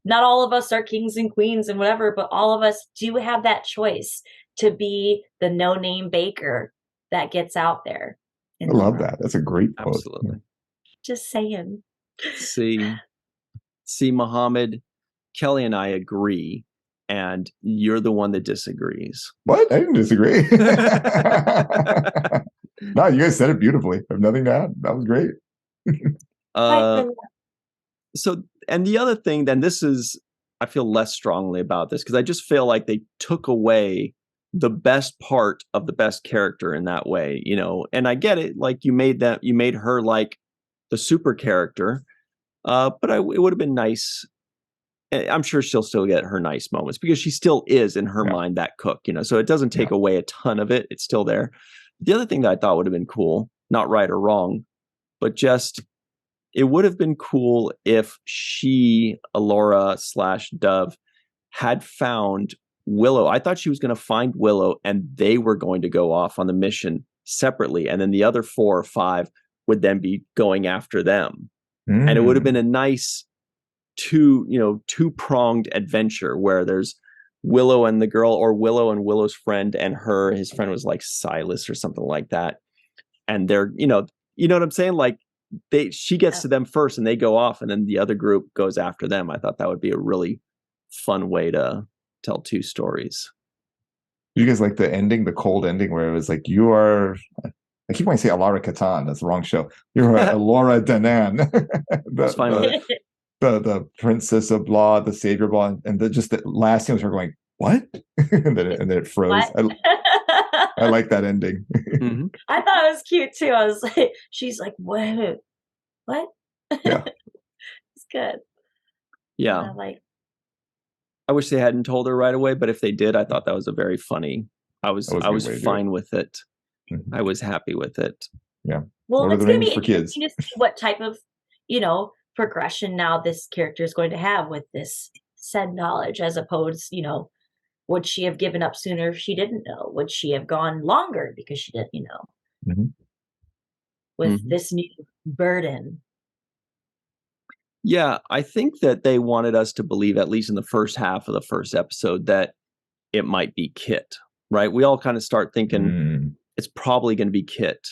Not all of us are kings and queens and whatever, but all of us do have that choice to be the no-name baker that gets out there. I love that. That's a great quote. Absolutely. Just saying. See, Muhammad, Kelly and I agree, and you're the one that disagrees. What? I didn't disagree. No, you guys said it beautifully. I have nothing to add. That was great. So, and the other thing, then, I feel less strongly about this, because I just feel like they took away the best part of the best character in that way, and I get it. Like, you made her like the super character, but it would have been nice. I'm sure she'll still get her nice moments, because she still is, in her mind, that cook, so it doesn't take away a ton of it. It's still there. The other thing that I thought would have been cool, not right or wrong, but just, it would have been cool if she, Alora/Dove, had found Willow. I thought she was going to find Willow and they were going to go off on the mission separately. And then the other 4 or 5 would then be going after them. And it would have been a nice two-pronged adventure where there's Willow and the girl, or Willow and Willow's friend and his friend was like Silas or something like that. And they're, you know what I'm saying? Like, she gets to them first and they go off, and then the other group goes after them. I thought that would be a really fun way to tell 2 stories. You guys like the ending, the cold ending, where it was like, you are, I keep wanting to say Alara Katan. That's the wrong show. You're Alora Danan. That's fine with it. The princess of blah, the savior of blah, and just the last thing was her going, what? and then it froze. I like that ending. Mm-hmm. I thought it was cute too. I was like, she's like, what? Yeah. It's good. Yeah. I wish they hadn't told her right away, but if they did, I thought that was a very funny. I was fine with it. Mm-hmm. I was happy with it. Yeah. Well, it's going to be interesting to see what type of, progression now this character is going to have with this said knowledge, as opposed, would she have given up sooner if she didn't know? Would she have gone longer because she didn't, mm-hmm. with this new burden? Yeah, I think that they wanted us to believe, at least in the first half of the first episode, that it might be Kit, right? We all kind of start thinking it's probably going to be Kit.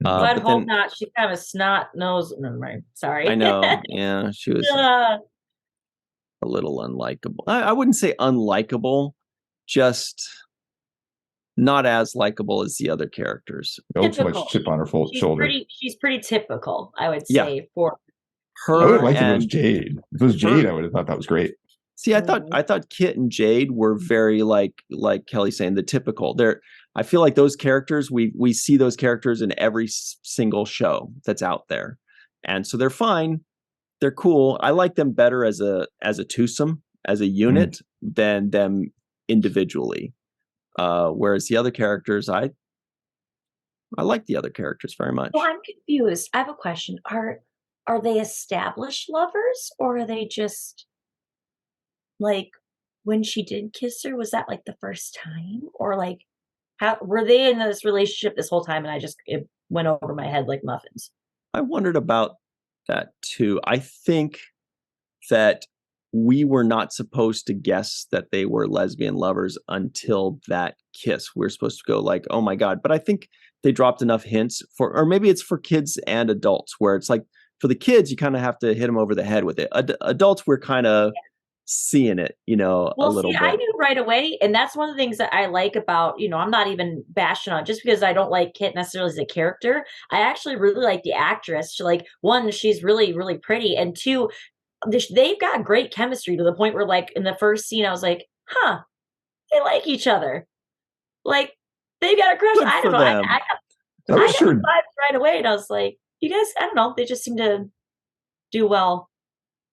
I'd hope not. She's kind of a snot nose. Never mind. Sorry. I know. Yeah, she was a little unlikable. I wouldn't say unlikable, just not as likable as the other characters. No too much chip on her shoulder. She's pretty typical, I would say, for I would have Her liked if it was and Jade. If it was Jade, her. I would have thought that was great. See, I thought Kit and Jade were very like Kelly's saying, the typical. I feel like those characters, we see those characters in every single show that's out there, and so they're fine. They're cool. I like them better as a twosome, as a unit, than them individually. Whereas the other characters, I like the other characters very much. Well, I'm confused. I have a question. Are they established lovers, or are they just like when she did kiss her? Was that like the first time, or like how were they in this relationship this whole time? And it went over my head like muffins. I wondered about that too. I think that we were not supposed to guess that they were lesbian lovers until that kiss. We were supposed to go like, oh my God. But I think they dropped enough hints or maybe it's for kids and adults, where it's like for the kids, you kind of have to hit them over the head with it. Adults, we're kind of seeing it, a little bit. I knew right away, and that's one of the things that I like about, I'm not even bashing on just because I don't like Kit necessarily as a character. I actually really like the actress. One, she's really, really pretty, and two, they've got great chemistry to the point where, like, in the first scene, I was like, huh, they like each other. Like, they've got a crush. Good I for don't know. them. I got vibes right away, and I was like, you guys, I don't know, they just seem to do well.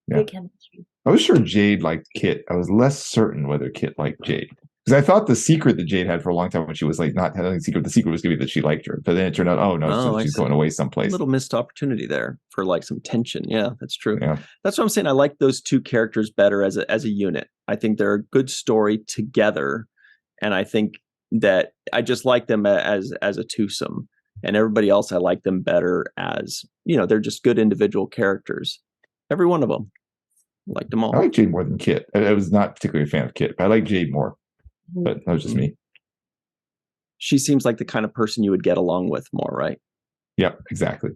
Yeah. Good chemistry. I was sure Jade liked Kit. I was less certain whether Kit liked Jade. Because I thought the secret that Jade had for a long time when she was like not having a secret, the secret was going to be that she liked her. But then it turned out, oh no, so she's going away someplace. A little missed opportunity there for like some tension. Yeah, that's true. Yeah. That's what I'm saying. I like those two characters better as a unit. I think they're a good story together. And I think that I just like them as a twosome. And everybody else, I like them better as, they're just good individual characters. Every one of them. I liked them all. I like Jade more than Kit. I was not particularly a fan of Kit, but I like Jade more. But that was just me. She seems like the kind of person you would get along with more, right? Yeah, exactly.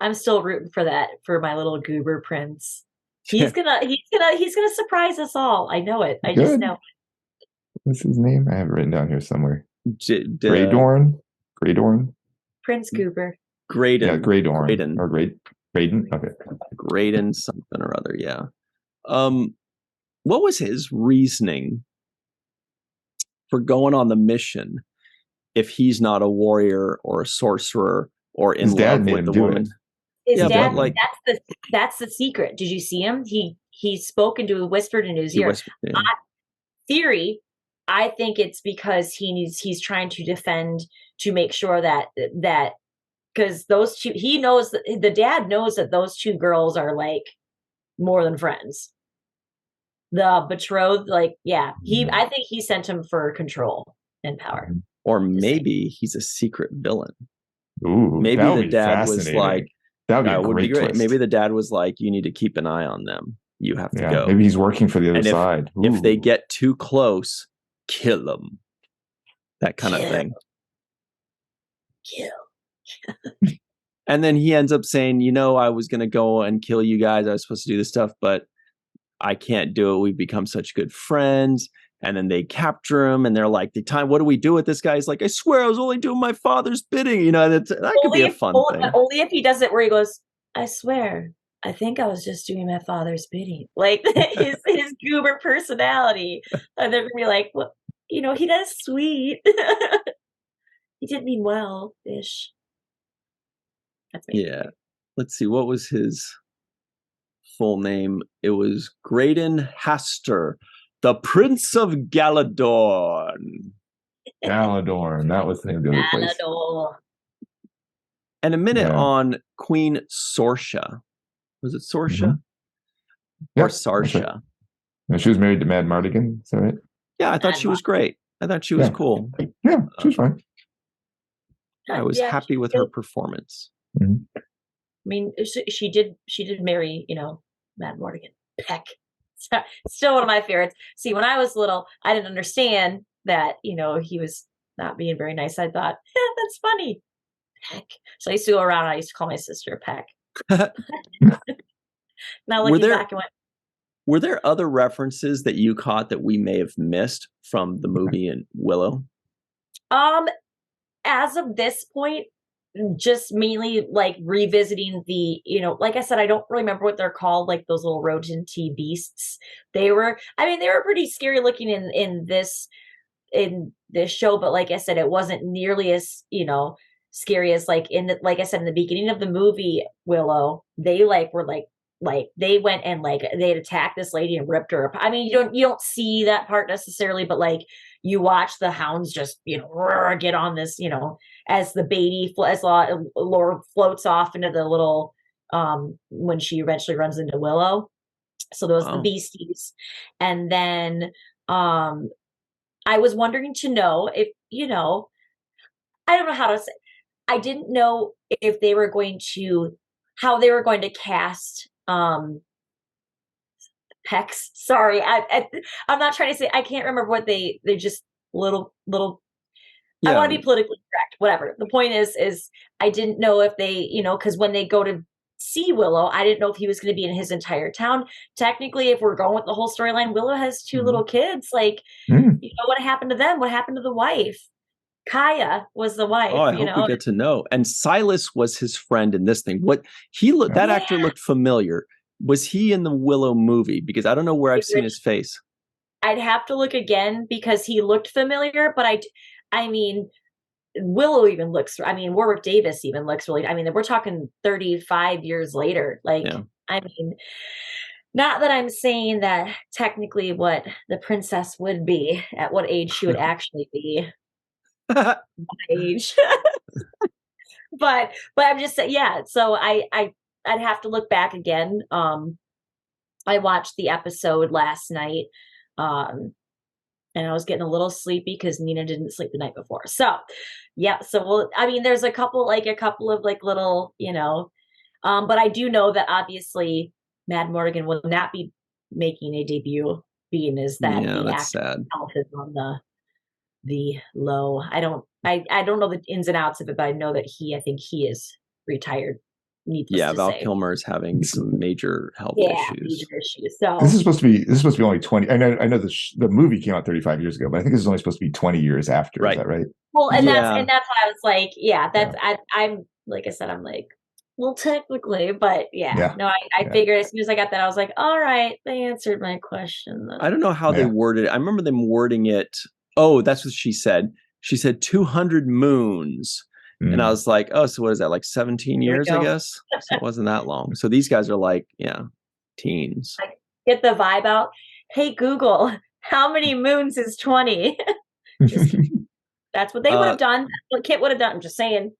I'm still rooting for my little goober prince. He's gonna surprise us all. I know it. I just know. What's his name? I have it written down here somewhere. Greydorn? Prince Goober. Graydon. Yeah, Greydorn. Graydon. Or Graydon? Okay. Graydon something or other, yeah. What was his reasoning for going on the mission if he's not a warrior or a sorcerer or in love with the woman? His dad, that's the secret. Did you see him? He whispered into his ear. Theory, I think it's because he's trying to defend, to make sure that because those two, he knows that the dad knows that those two girls are like more than friends. The betrothed, I think he sent him for control and power. Or maybe he's a secret villain. Ooh, maybe the dad was like, that would be a great twist. Maybe the dad was like, you need to keep an eye on them. You have to go. Maybe he's working for the other side. If they get too close, kill them. That kind of thing. Kill. And then he ends up saying, I was going to go and kill you guys. I was supposed to do this stuff, but I can't do it. We've become such good friends. And then they capture him and they're like, what do we do with this guy? He's like, I swear I was only doing my father's bidding. That could be a fun thing. Only if he does it where he goes, I swear, I think I was just doing my father's bidding. Like his goober personality. And they're going to be like, well, he does sweet. He didn't mean well-ish. That's me. Yeah. Let's see. What was his full name? It was Graydon Haster, the Prince of Galadorn. Galadorn. That was the name of the other place. And a minute on Queen Sorsha. Was it Sorsha? Mm-hmm. Or Sarsha? Right. No, she was married to Mad Mardigan. Is that right? Yeah, I thought she was great. I thought she was cool. Yeah, she was fine. I was happy with her performance. Mm-hmm. I mean, she did marry, Mad Mardigan. Peck. Still one of my favorites. See, when I was little, I didn't understand that, he was not being very nice. I thought, that's funny. Peck. So I used to go around and I used to call my sister Peck. Now looking back and went. Were there other references that you caught that we may have missed from the movie and Willow? As of this point, just mainly like revisiting the, like I said, I don't remember what they're called, like those little rodent-y beasts. I mean, they were pretty scary looking in this show, but like I said, it wasn't nearly as, scary as like I said, in the beginning of the movie Willow, they were like they went and like they'd attacked this lady and ripped her apart. I mean, you don't see that part necessarily, but like you watch the hounds just, roar, get on this, as the baby as Laura floats off into the little when she eventually runs into Willow. So those the Wow. beasties. And then I was wondering to know if, I don't know how to say. I didn't know if they were going to how they were going to cast Pecs. Sorry, I'm not trying to say, I can't remember what they're just little. I Yeah. want to be politically correct. Whatever. The point is I didn't know if they, because when they go to see Willow, I didn't know if he was going to be in his entire town. Technically, if we're going with the whole storyline, Willow has two little kids. Like, what happened to them? What happened to the wife? Kaya was the Oh, wife, I hope we get to know. And Silas was his friend in this thing. What he looked, that actor Yeah. looked familiar. Was he in the Willow movie? Because I don't know where I've seen his face. I'd have to look again because he looked familiar, but I mean, Willow even looks, I mean, Warwick Davis even looks really, I mean, we're talking 35 years later. Like, Yeah. I mean, not that I'm saying that technically what the princess would be, at what age she would actually be, my age. But I'm just saying, yeah. So I'd have to look back again. I watched the episode last night. And I was getting a little sleepy because Nina didn't sleep the night before. So, yeah. So, I mean, there's a couple of like little, but I do know that obviously Mad Morgan will not be making a debut, being as that Yeah, the that's actor sad. health is on the low. I don't know the ins and outs of it, but I know that I think he is retired. Needless Yeah, to Val say. Kilmer is having some major health Yeah, issues. major issues. So This is supposed to be only 20. I know the movie came out 35 years ago, but I think this is only supposed to be 20 years after. Right. Is that right? well, and Yeah. that's why I was like, yeah, that's I'm like I said, I'm like, well, technically, but Yeah. no, I Yeah. figured as soon as I got that, I was like, all right, they answered my question. Then. I don't know how they Yeah. worded it. I remember them wording it. Oh, that's what she said. She said 200 moons. And I was like, oh, so what is that? Like 17 Here we years, I go. guess? So it wasn't that long. So these guys are like, yeah, teens. I get the vibe out. Hey, Google, how many moons is 20? Just that's what they would have done. That's what Kit would have done. I'm just saying.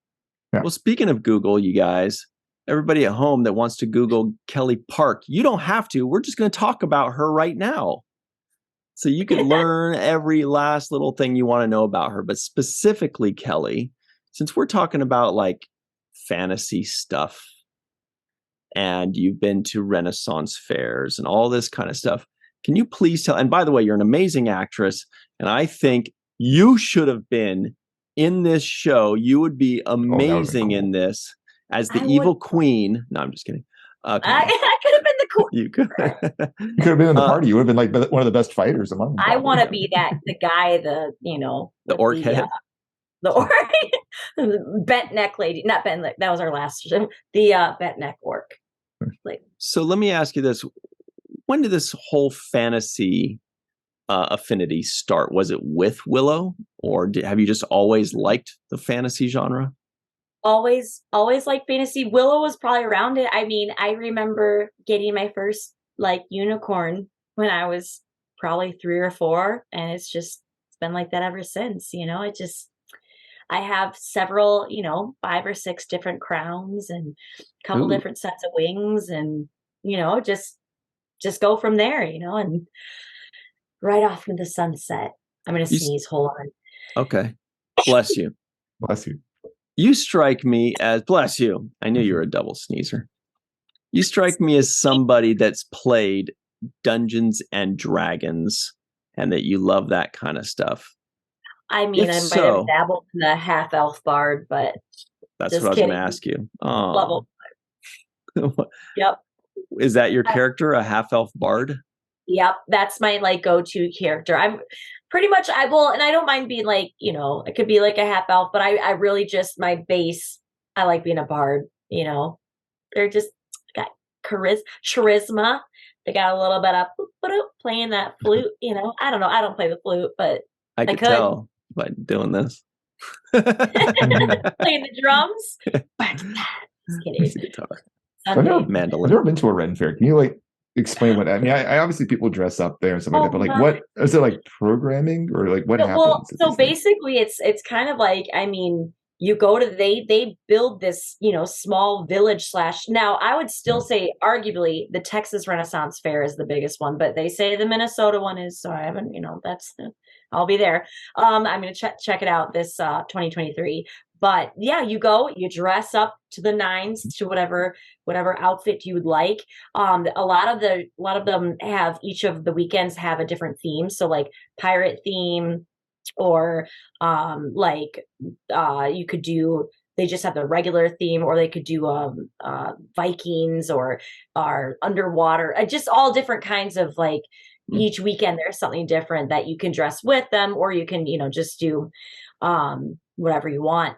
Yeah. Well, speaking of Google, you guys, everybody at home that wants to Google Kelly Park, you don't have to. We're just going to talk about her right now. So you could learn every last little thing you want to know about her. But specifically, Kelly, since we're talking about like fantasy stuff and you've been to Renaissance fairs and all this kind of stuff, can you please tell? And by the way, you're an amazing actress. And I think you should have been in this show. You would be amazing in this as the evil queen. No, I'm just kidding. I could have been the cool. You could. You could have been in the party. You would have been like one of the best fighters among them. I want to be the guy, the orc head. The orc bent neck lady, not bent neck. That was our last. The bent neck orc. Like, so let me ask you this: when did this whole fantasy affinity start? Was it with Willow, or have you just always liked the fantasy genre? Always like fantasy. Willow was probably around it. I mean, I remember getting my first like unicorn when I was probably 3 or 4, and it's been like that ever since. I have several, 5 or 6 different crowns and a couple different sets of wings, and just go from there, and right off into the sunset. I'm gonna sneeze. Hold on. Okay, bless you. Bless you. You strike me as, bless you. I knew you were a double sneezer. You strike me as somebody that's played Dungeons and Dragons and that you love that kind of stuff. I mean, I might have dabbled in the half elf bard, but that's what I was going to ask you. Level 5. Yep. Is that your character, a half elf bard? Yep, that's my like go-to character. I'm pretty much and I don't mind being like, it could be like a half elf, but I really just my base I like being a bard, they're just got charisma. They got a little bit of playing that flute, I don't know. I don't play the flute, but I I could could. tell by doing this. Playing the drums. Just kidding. It's a guitar. I've never, I've Mandolin. never been to a Ren Fair. Can you like explain what? I mean, I obviously people dress up there and stuff like that, but like, what is it like programming or like what happens? Well, so basically, it's kind of like, I mean, you go to they build this small village / now I would still say arguably the Texas Renaissance Fair is the biggest one, but they say the Minnesota one is, so I haven't, that's I'll be there. I'm gonna check it out this 2023. But yeah, you go, you dress up to the nines to whatever outfit you would like. A lot of them have, each of the weekends have a different theme, so like pirate theme, or you could do, they just have the regular theme, or they could do Vikings or underwater, just all different kinds of like, each weekend there's something different that you can dress with them, or you can just do whatever you want,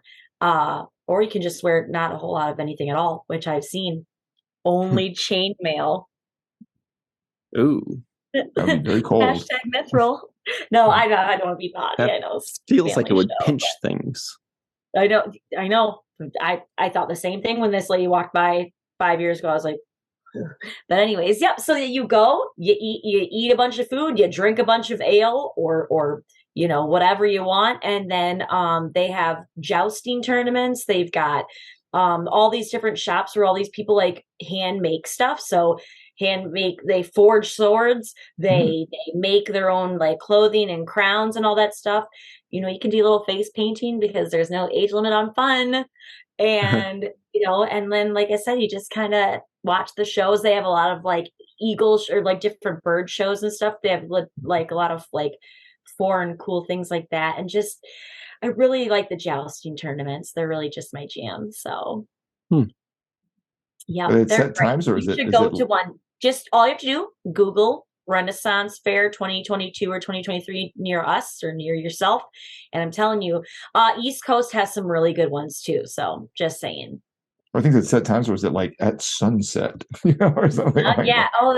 or you can just wear not a whole lot of anything at all, which I've seen. Only chainmail. Ooh, that'd be very cold. Hashtag mithril. No, I don't want to be naughty. I know. Feels like it would pinch things. I know. I thought the same thing when this lady walked by 5 years ago. I was like, ugh. But anyways, yep. So you go, you eat a bunch of food, you drink a bunch of ale, or whatever you want, and then they have jousting tournaments. They've got all these different shops where all these people like hand make stuff. So they forge swords, they make their own like clothing and crowns and all that stuff. You can do a little face painting because there's no age limit on fun. And and then like I said, you just kind of watch the shows. They have a lot of like eagles or like different bird shows and stuff. They have like a lot of like foreign cool things like that. And just, I really like the jousting tournaments. They're really just my jam. So yeah, it's set times, or is it? You should go to one. Just all you have to do, Google Renaissance Fair 2022 or 2023 near us or near yourself, and I'm telling you, East Coast has some really good ones too. So just saying. I think it's set times, or is it like at sunset, or something? Yeah. That. Oh,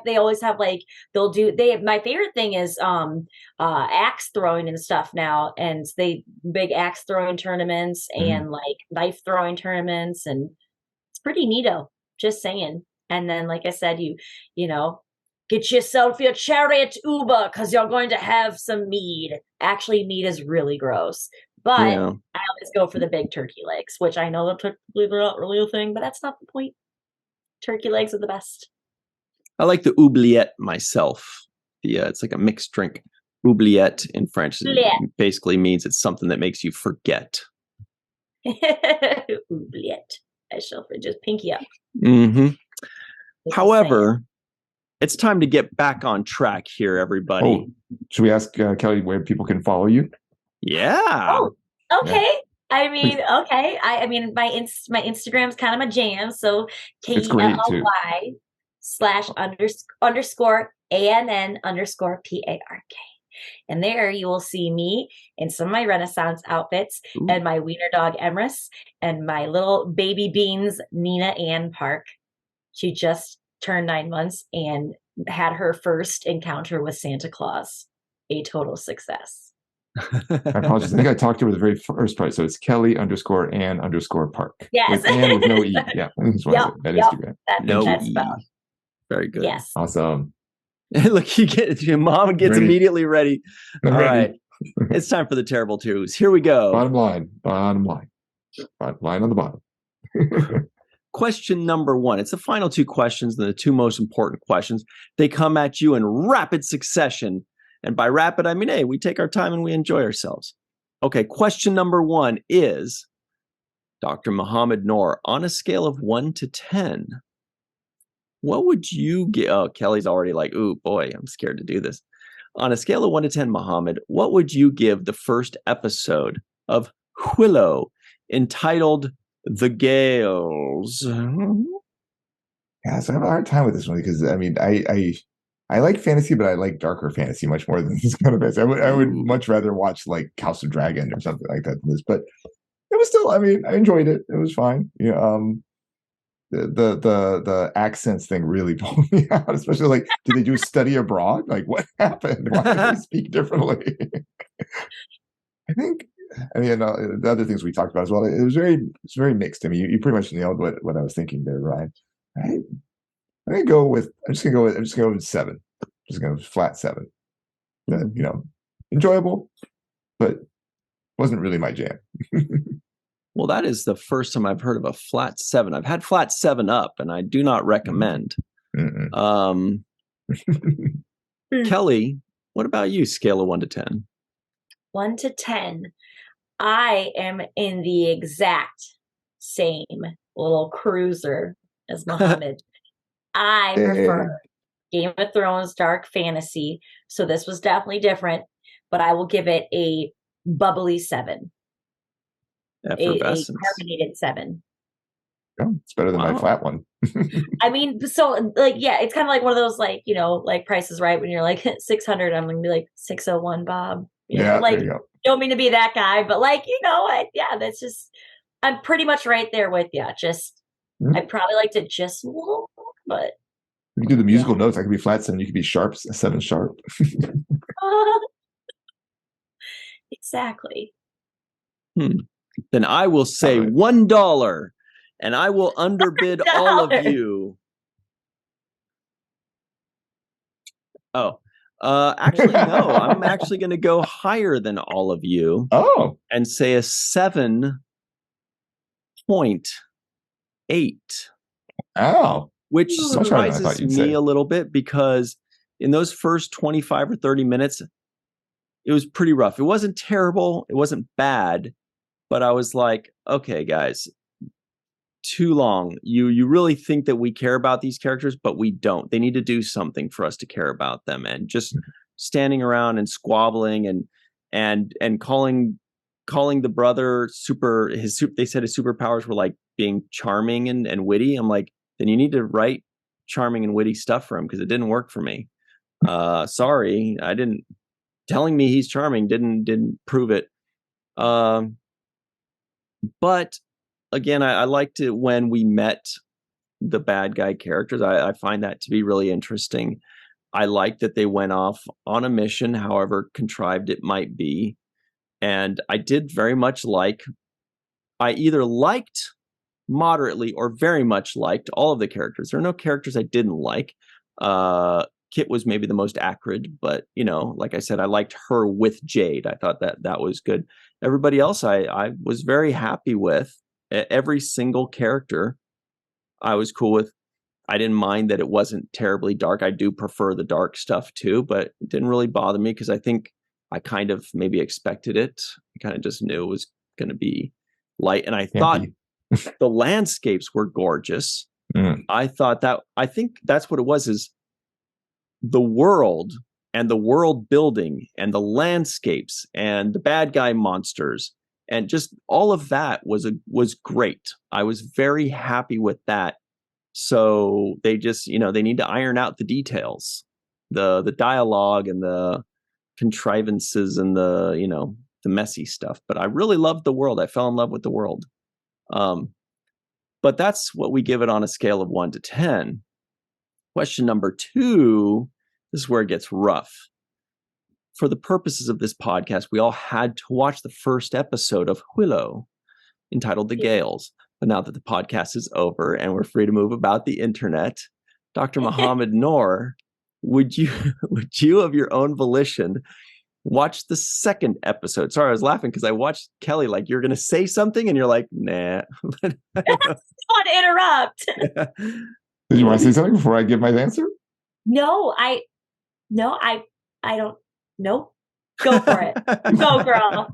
they always have like, my favorite thing is axe throwing and stuff now, and they big axe throwing tournaments and like knife throwing tournaments, and it's pretty neato. Just saying. And then, like I said, you get yourself your chariot Uber because you're going to have some mead. Actually, mead is really gross. But I always go for the big turkey legs, which I know they're not really a thing, but that's not the point. Turkey legs are the best. I like the oubliette myself. It's like a mixed drink. Oubliette in French basically means it's something that makes you forget. Oubliette. I shall just pinky up. Mm-hmm. However, it's time to get back on track here, everybody. Oh, should we ask Kelly where people can follow you? Yeah. Oh, okay. Yeah. I mean, okay. I mean, my Instagram's kind of my jam. So KELLY/_ANN_PARK. And there you will see me in some of my Renaissance outfits, and my wiener dog Emrys, and my little baby beans Nina Ann Park. She just turned 9 months and had her first encounter with Santa Claus. A total success. I apologize. I think I talked to her the very first part. So it's Kelly_Ann_Park. Yes. With Ann with no E. Yeah. At Instagram. That's E. Very good. Yes. Awesome. Look, your mom gets immediately ready. All right. It's time for the terrible twos. Here we go. Bottom line on the bottom. Question number 1. It's the final 2 questions, and the 2 most important questions. They come at you in rapid succession. And by rapid, I mean, hey, we take our time and we enjoy ourselves. Okay, question number 1 is, Dr. Muhammad Noor, on a scale of 1 to 10, what would you give? Oh, Kelly's already like, ooh, boy, I'm scared to do this. On a scale of 1 to 10, Muhammad, what would you give the first episode of Willow, entitled The Gales? Yeah, so I have a hard time with this one because, I mean, I like fantasy, but I like darker fantasy much more than this kind of fantasy. I would much rather watch like House of Dragon or something like that than this. But it was still, I mean, I enjoyed it. It was fine. Yeah. The accents thing really pulled me out, especially like, did they do study abroad? Like, what happened? Why did they speak differently? I think, I mean, the other things we talked about as well, it's very mixed. I mean, you pretty much nailed what I was thinking there, Ryan. I'm just gonna go with 7. Just gonna flat 7. That, enjoyable, but wasn't really my jam. Well, that is the first time I've heard of a flat 7. I've had flat 7 up, and I do not recommend. Kelly, what about you? Scale of 1 to 10. 1 to 10. I am in the exact same little cruiser as Muhammad. I prefer Game of Thrones dark fantasy, so this was definitely different, but I will give it a bubbly 7. A carbonated 7. Yeah, it's better than my flat one. I mean, so like, yeah, it's kind of like one of those, like, like Price is Right when you're like 600, I'm gonna be like 601, Bob. Like, there you go. Don't mean to be that guy, but like, yeah, that's just, I'm pretty much right there with you. Just, I probably liked it just a little more, but. You do the musical notes. I could be flat 7. You could be sharp 7 sharp. Exactly. Then I will say $1, and I will underbid all of you. Oh, actually, no. I'm actually going to go higher than all of you. Oh, and say a 7.8. Oh, which surprises me a little bit, because in those first 25 or 30 minutes, it was pretty rough. It wasn't terrible. It wasn't bad. But I was like, okay, guys, too long. You really think that we care about these characters, but we don't. They need to do something for us to care about them. And just standing around and squabbling and calling the brother they said his superpowers were like being charming and witty. I'm like, then you need to write charming and witty stuff for him, because it didn't work for me. Sorry, telling me he's charming didn't prove it. But again, I liked it when we met the bad guy characters. I find that to be really interesting. I like that they went off on a mission, however contrived it might be. And I did very much I either liked moderately or very much liked all of the characters. There are no characters I didn't like. Kit was maybe the most acrid, but like I said, I liked her with Jade. I thought that was good. Everybody else I was very happy with. Every single character I was cool with. I didn't mind that it wasn't terribly dark. I do prefer the dark stuff too, but it didn't really bother me, because I think I kind of maybe expected it. I kind of just knew it was going to be light. And I thought the landscapes were gorgeous. I think that's what it was, is the world and the world building and the landscapes and the bad guy monsters and just all of that was great. I was very happy with that. So they just, they need to iron out the details, the dialogue and the contrivances and the messy stuff. But I really loved the world. I fell in love with the world. But that's what we give it on a scale of 1 to 10. Question number 2, this is where it gets rough. For the purposes of this podcast, we all had to watch the first episode of Willow, entitled The Gales. But now that the podcast is over and we're free to move about the internet, Dr. Muhammad Noor, would you of your own volition watch the second episode? Sorry, I was laughing because I watched Kelly like, you're going to say something and you're like, nah. I want to interrupt. Did you want to say something before I give my answer? No, I don't. Nope. Go for it. Go, girl.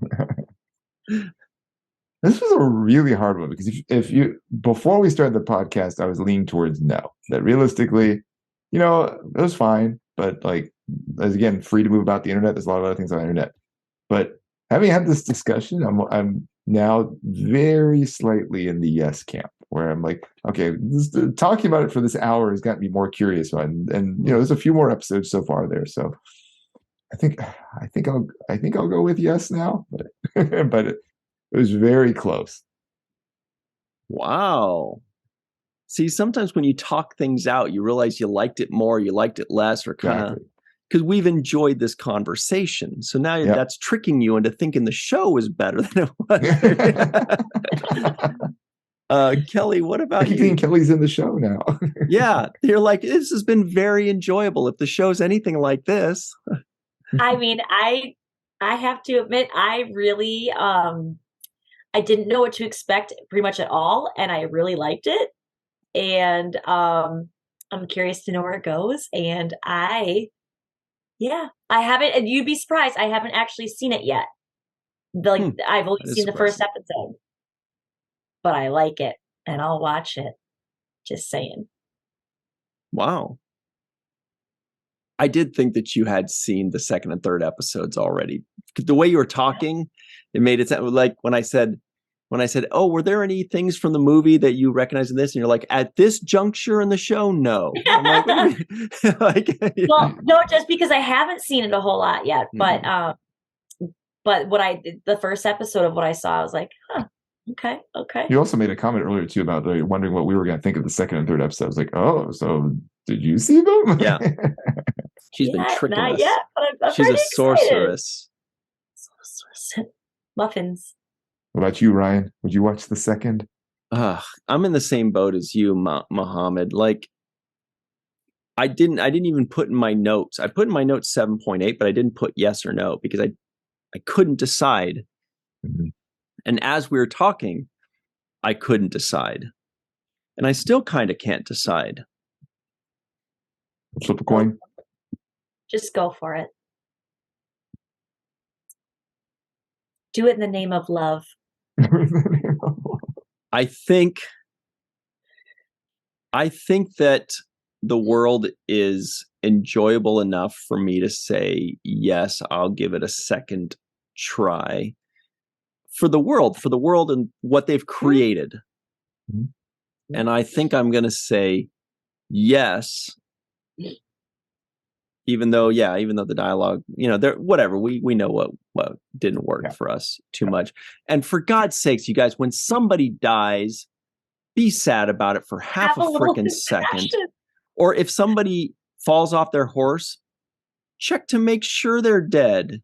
This was a really hard one, because if you before we started the podcast, I was leaning towards no. That realistically, it was fine, but like, as again, free to move about the internet. There's a lot of other things on the internet. But having had this discussion, I'm now very slightly in the yes camp, where I'm like, okay, talking about it for this hour has got me more curious, and there's a few more episodes so far there, so I think I'll go with yes now, but It was very close. Wow. See, sometimes when you talk things out, you realize you liked it more, you liked it less, or kind of Exactly. because we've enjoyed this conversation. So now Yep. that's tricking you into thinking the show was better than it was. Kelly, what I about keep you? thinking Kelly's in the show now. Yeah, you're like, this has been very enjoyable. If the show's anything like this. I mean, I have to admit, I really I didn't know what to expect pretty much at all, and I really liked it. And I'm curious to know where it goes. And I haven't, and you'd be surprised, I haven't actually seen it yet. Like I've only That is seen the first surprising. episode, but I like it and I'll watch it. Just saying. Wow. I did think that you had seen the second and third episodes already. The way you were talking, it made it sound like when I said, "Oh, were there any things from the movie that you recognize in this?" And you're like, "At this juncture in the show, no." I'm like, what do you mean? Like, Well, no, just because I haven't seen it a whole lot yet, but what I did, the first episode of what I saw, I was like, huh, okay. You also made a comment earlier too about wondering what we were going to think of the second and third episode. I was like, oh, so did you see them? Yeah. She's been Yeah, tricking not us. yet, but I'm She's a pretty sorceress. excited. Muffins. What about you, Ryan? Would you watch the second? I'm in the same boat as you, Muhammad. Like, I didn't even put in my notes. I put in my notes 7.8, but I didn't put yes or no because I couldn't decide. Mm-hmm. And as we were talking, I couldn't decide. And I still kind of can't decide. Flip a coin. Just go for it. Do it in the name of love. I think that the world is enjoyable enough for me to say, yes, I'll give it a second try for the world and what they've created. Mm-hmm. And I think I'm going to say yes, even though the dialogue, there, whatever, we know what didn't work for us too much. And for God's sakes, you guys, when somebody dies, be sad about it for half a freaking second. Or if somebody falls off their horse, check to make sure they're dead.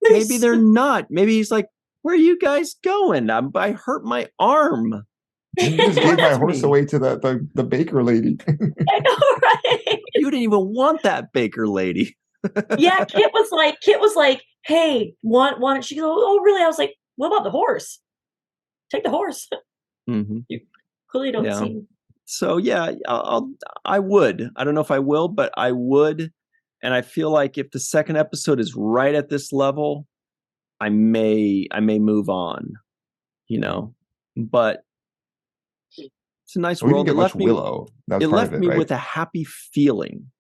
Maybe they're not. Maybe he's like, where are you guys going? I hurt my arm. I just gave my horse away to the baker lady. I know, right? You didn't even want that baker lady. Yeah, Kit was like, hey, want she goes, oh really? I was like, what about the horse? Take the horse. Mm-hmm. You clearly don't seem. So yeah, I would. I don't know if I will, but I would. And I feel like if the second episode is right at this level, I may move on, but it's a nice world. It left me Willow. It left me with a happy feeling.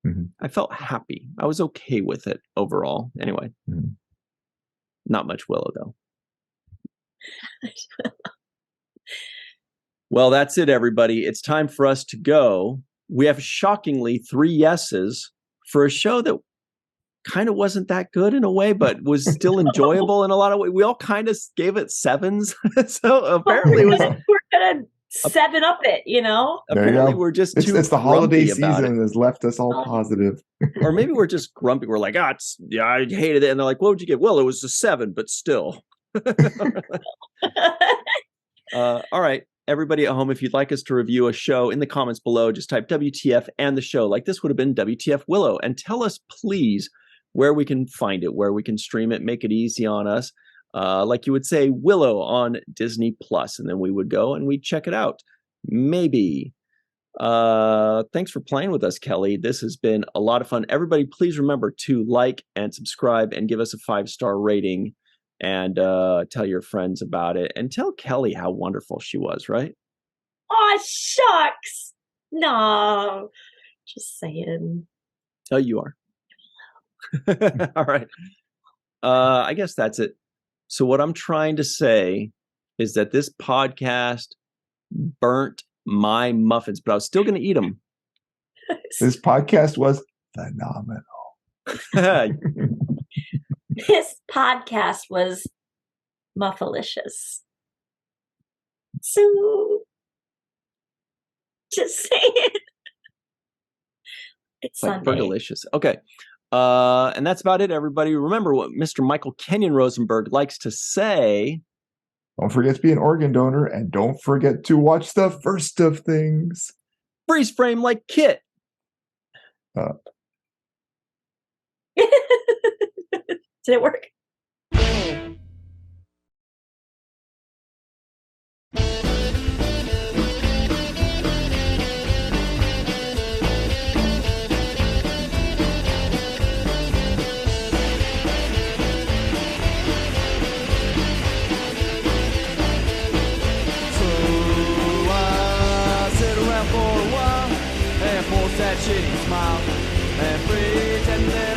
Mm-hmm. I felt happy. I was okay with it overall. Anyway, not much Willow though. Well, that's it, everybody. It's time for us to go. We have shockingly 3 yeses for a show that kind of wasn't that good in a way, but was still enjoyable in a lot of ways. We all kind of gave it 7s. So apparently we're gonna 7 up it, Apparently we're just too it's the holiday season has left us all positive. Or maybe we're just grumpy. We're like, I hated it. And they're like, what would you give? Well, it was a 7, but still. All right. Everybody at home, if you'd like us to review a show, in the comments below, just type WTF and the show. Like this would have been WTF Willow. And tell us, please, where we can find it, where we can stream it, make it easy on us. Like you would say, Willow on Disney Plus, and then we would go and we'd check it out. Maybe. Thanks for playing with us, Kelly. This has been a lot of fun. Everybody, please remember to like and subscribe and give us a 5-star rating. And tell your friends about it. And tell Kelly how wonderful she was, right? Oh, shucks. No. Just saying. Oh, you are. All right. I guess that's it. So what I'm trying to say is that this podcast burnt my muffins, but I was still going to eat them. This podcast was phenomenal. This podcast was Muffalicious. So, just say it. It's Like Sunday. Fergalicious. Okay. And that's about it, everybody. Remember what Mr. Michael Kenyon Rosenberg likes to say. Don't forget to be an organ donor, and don't forget to watch the first of things. Freeze frame like Kit. Did it work? That shitty smile and pretend that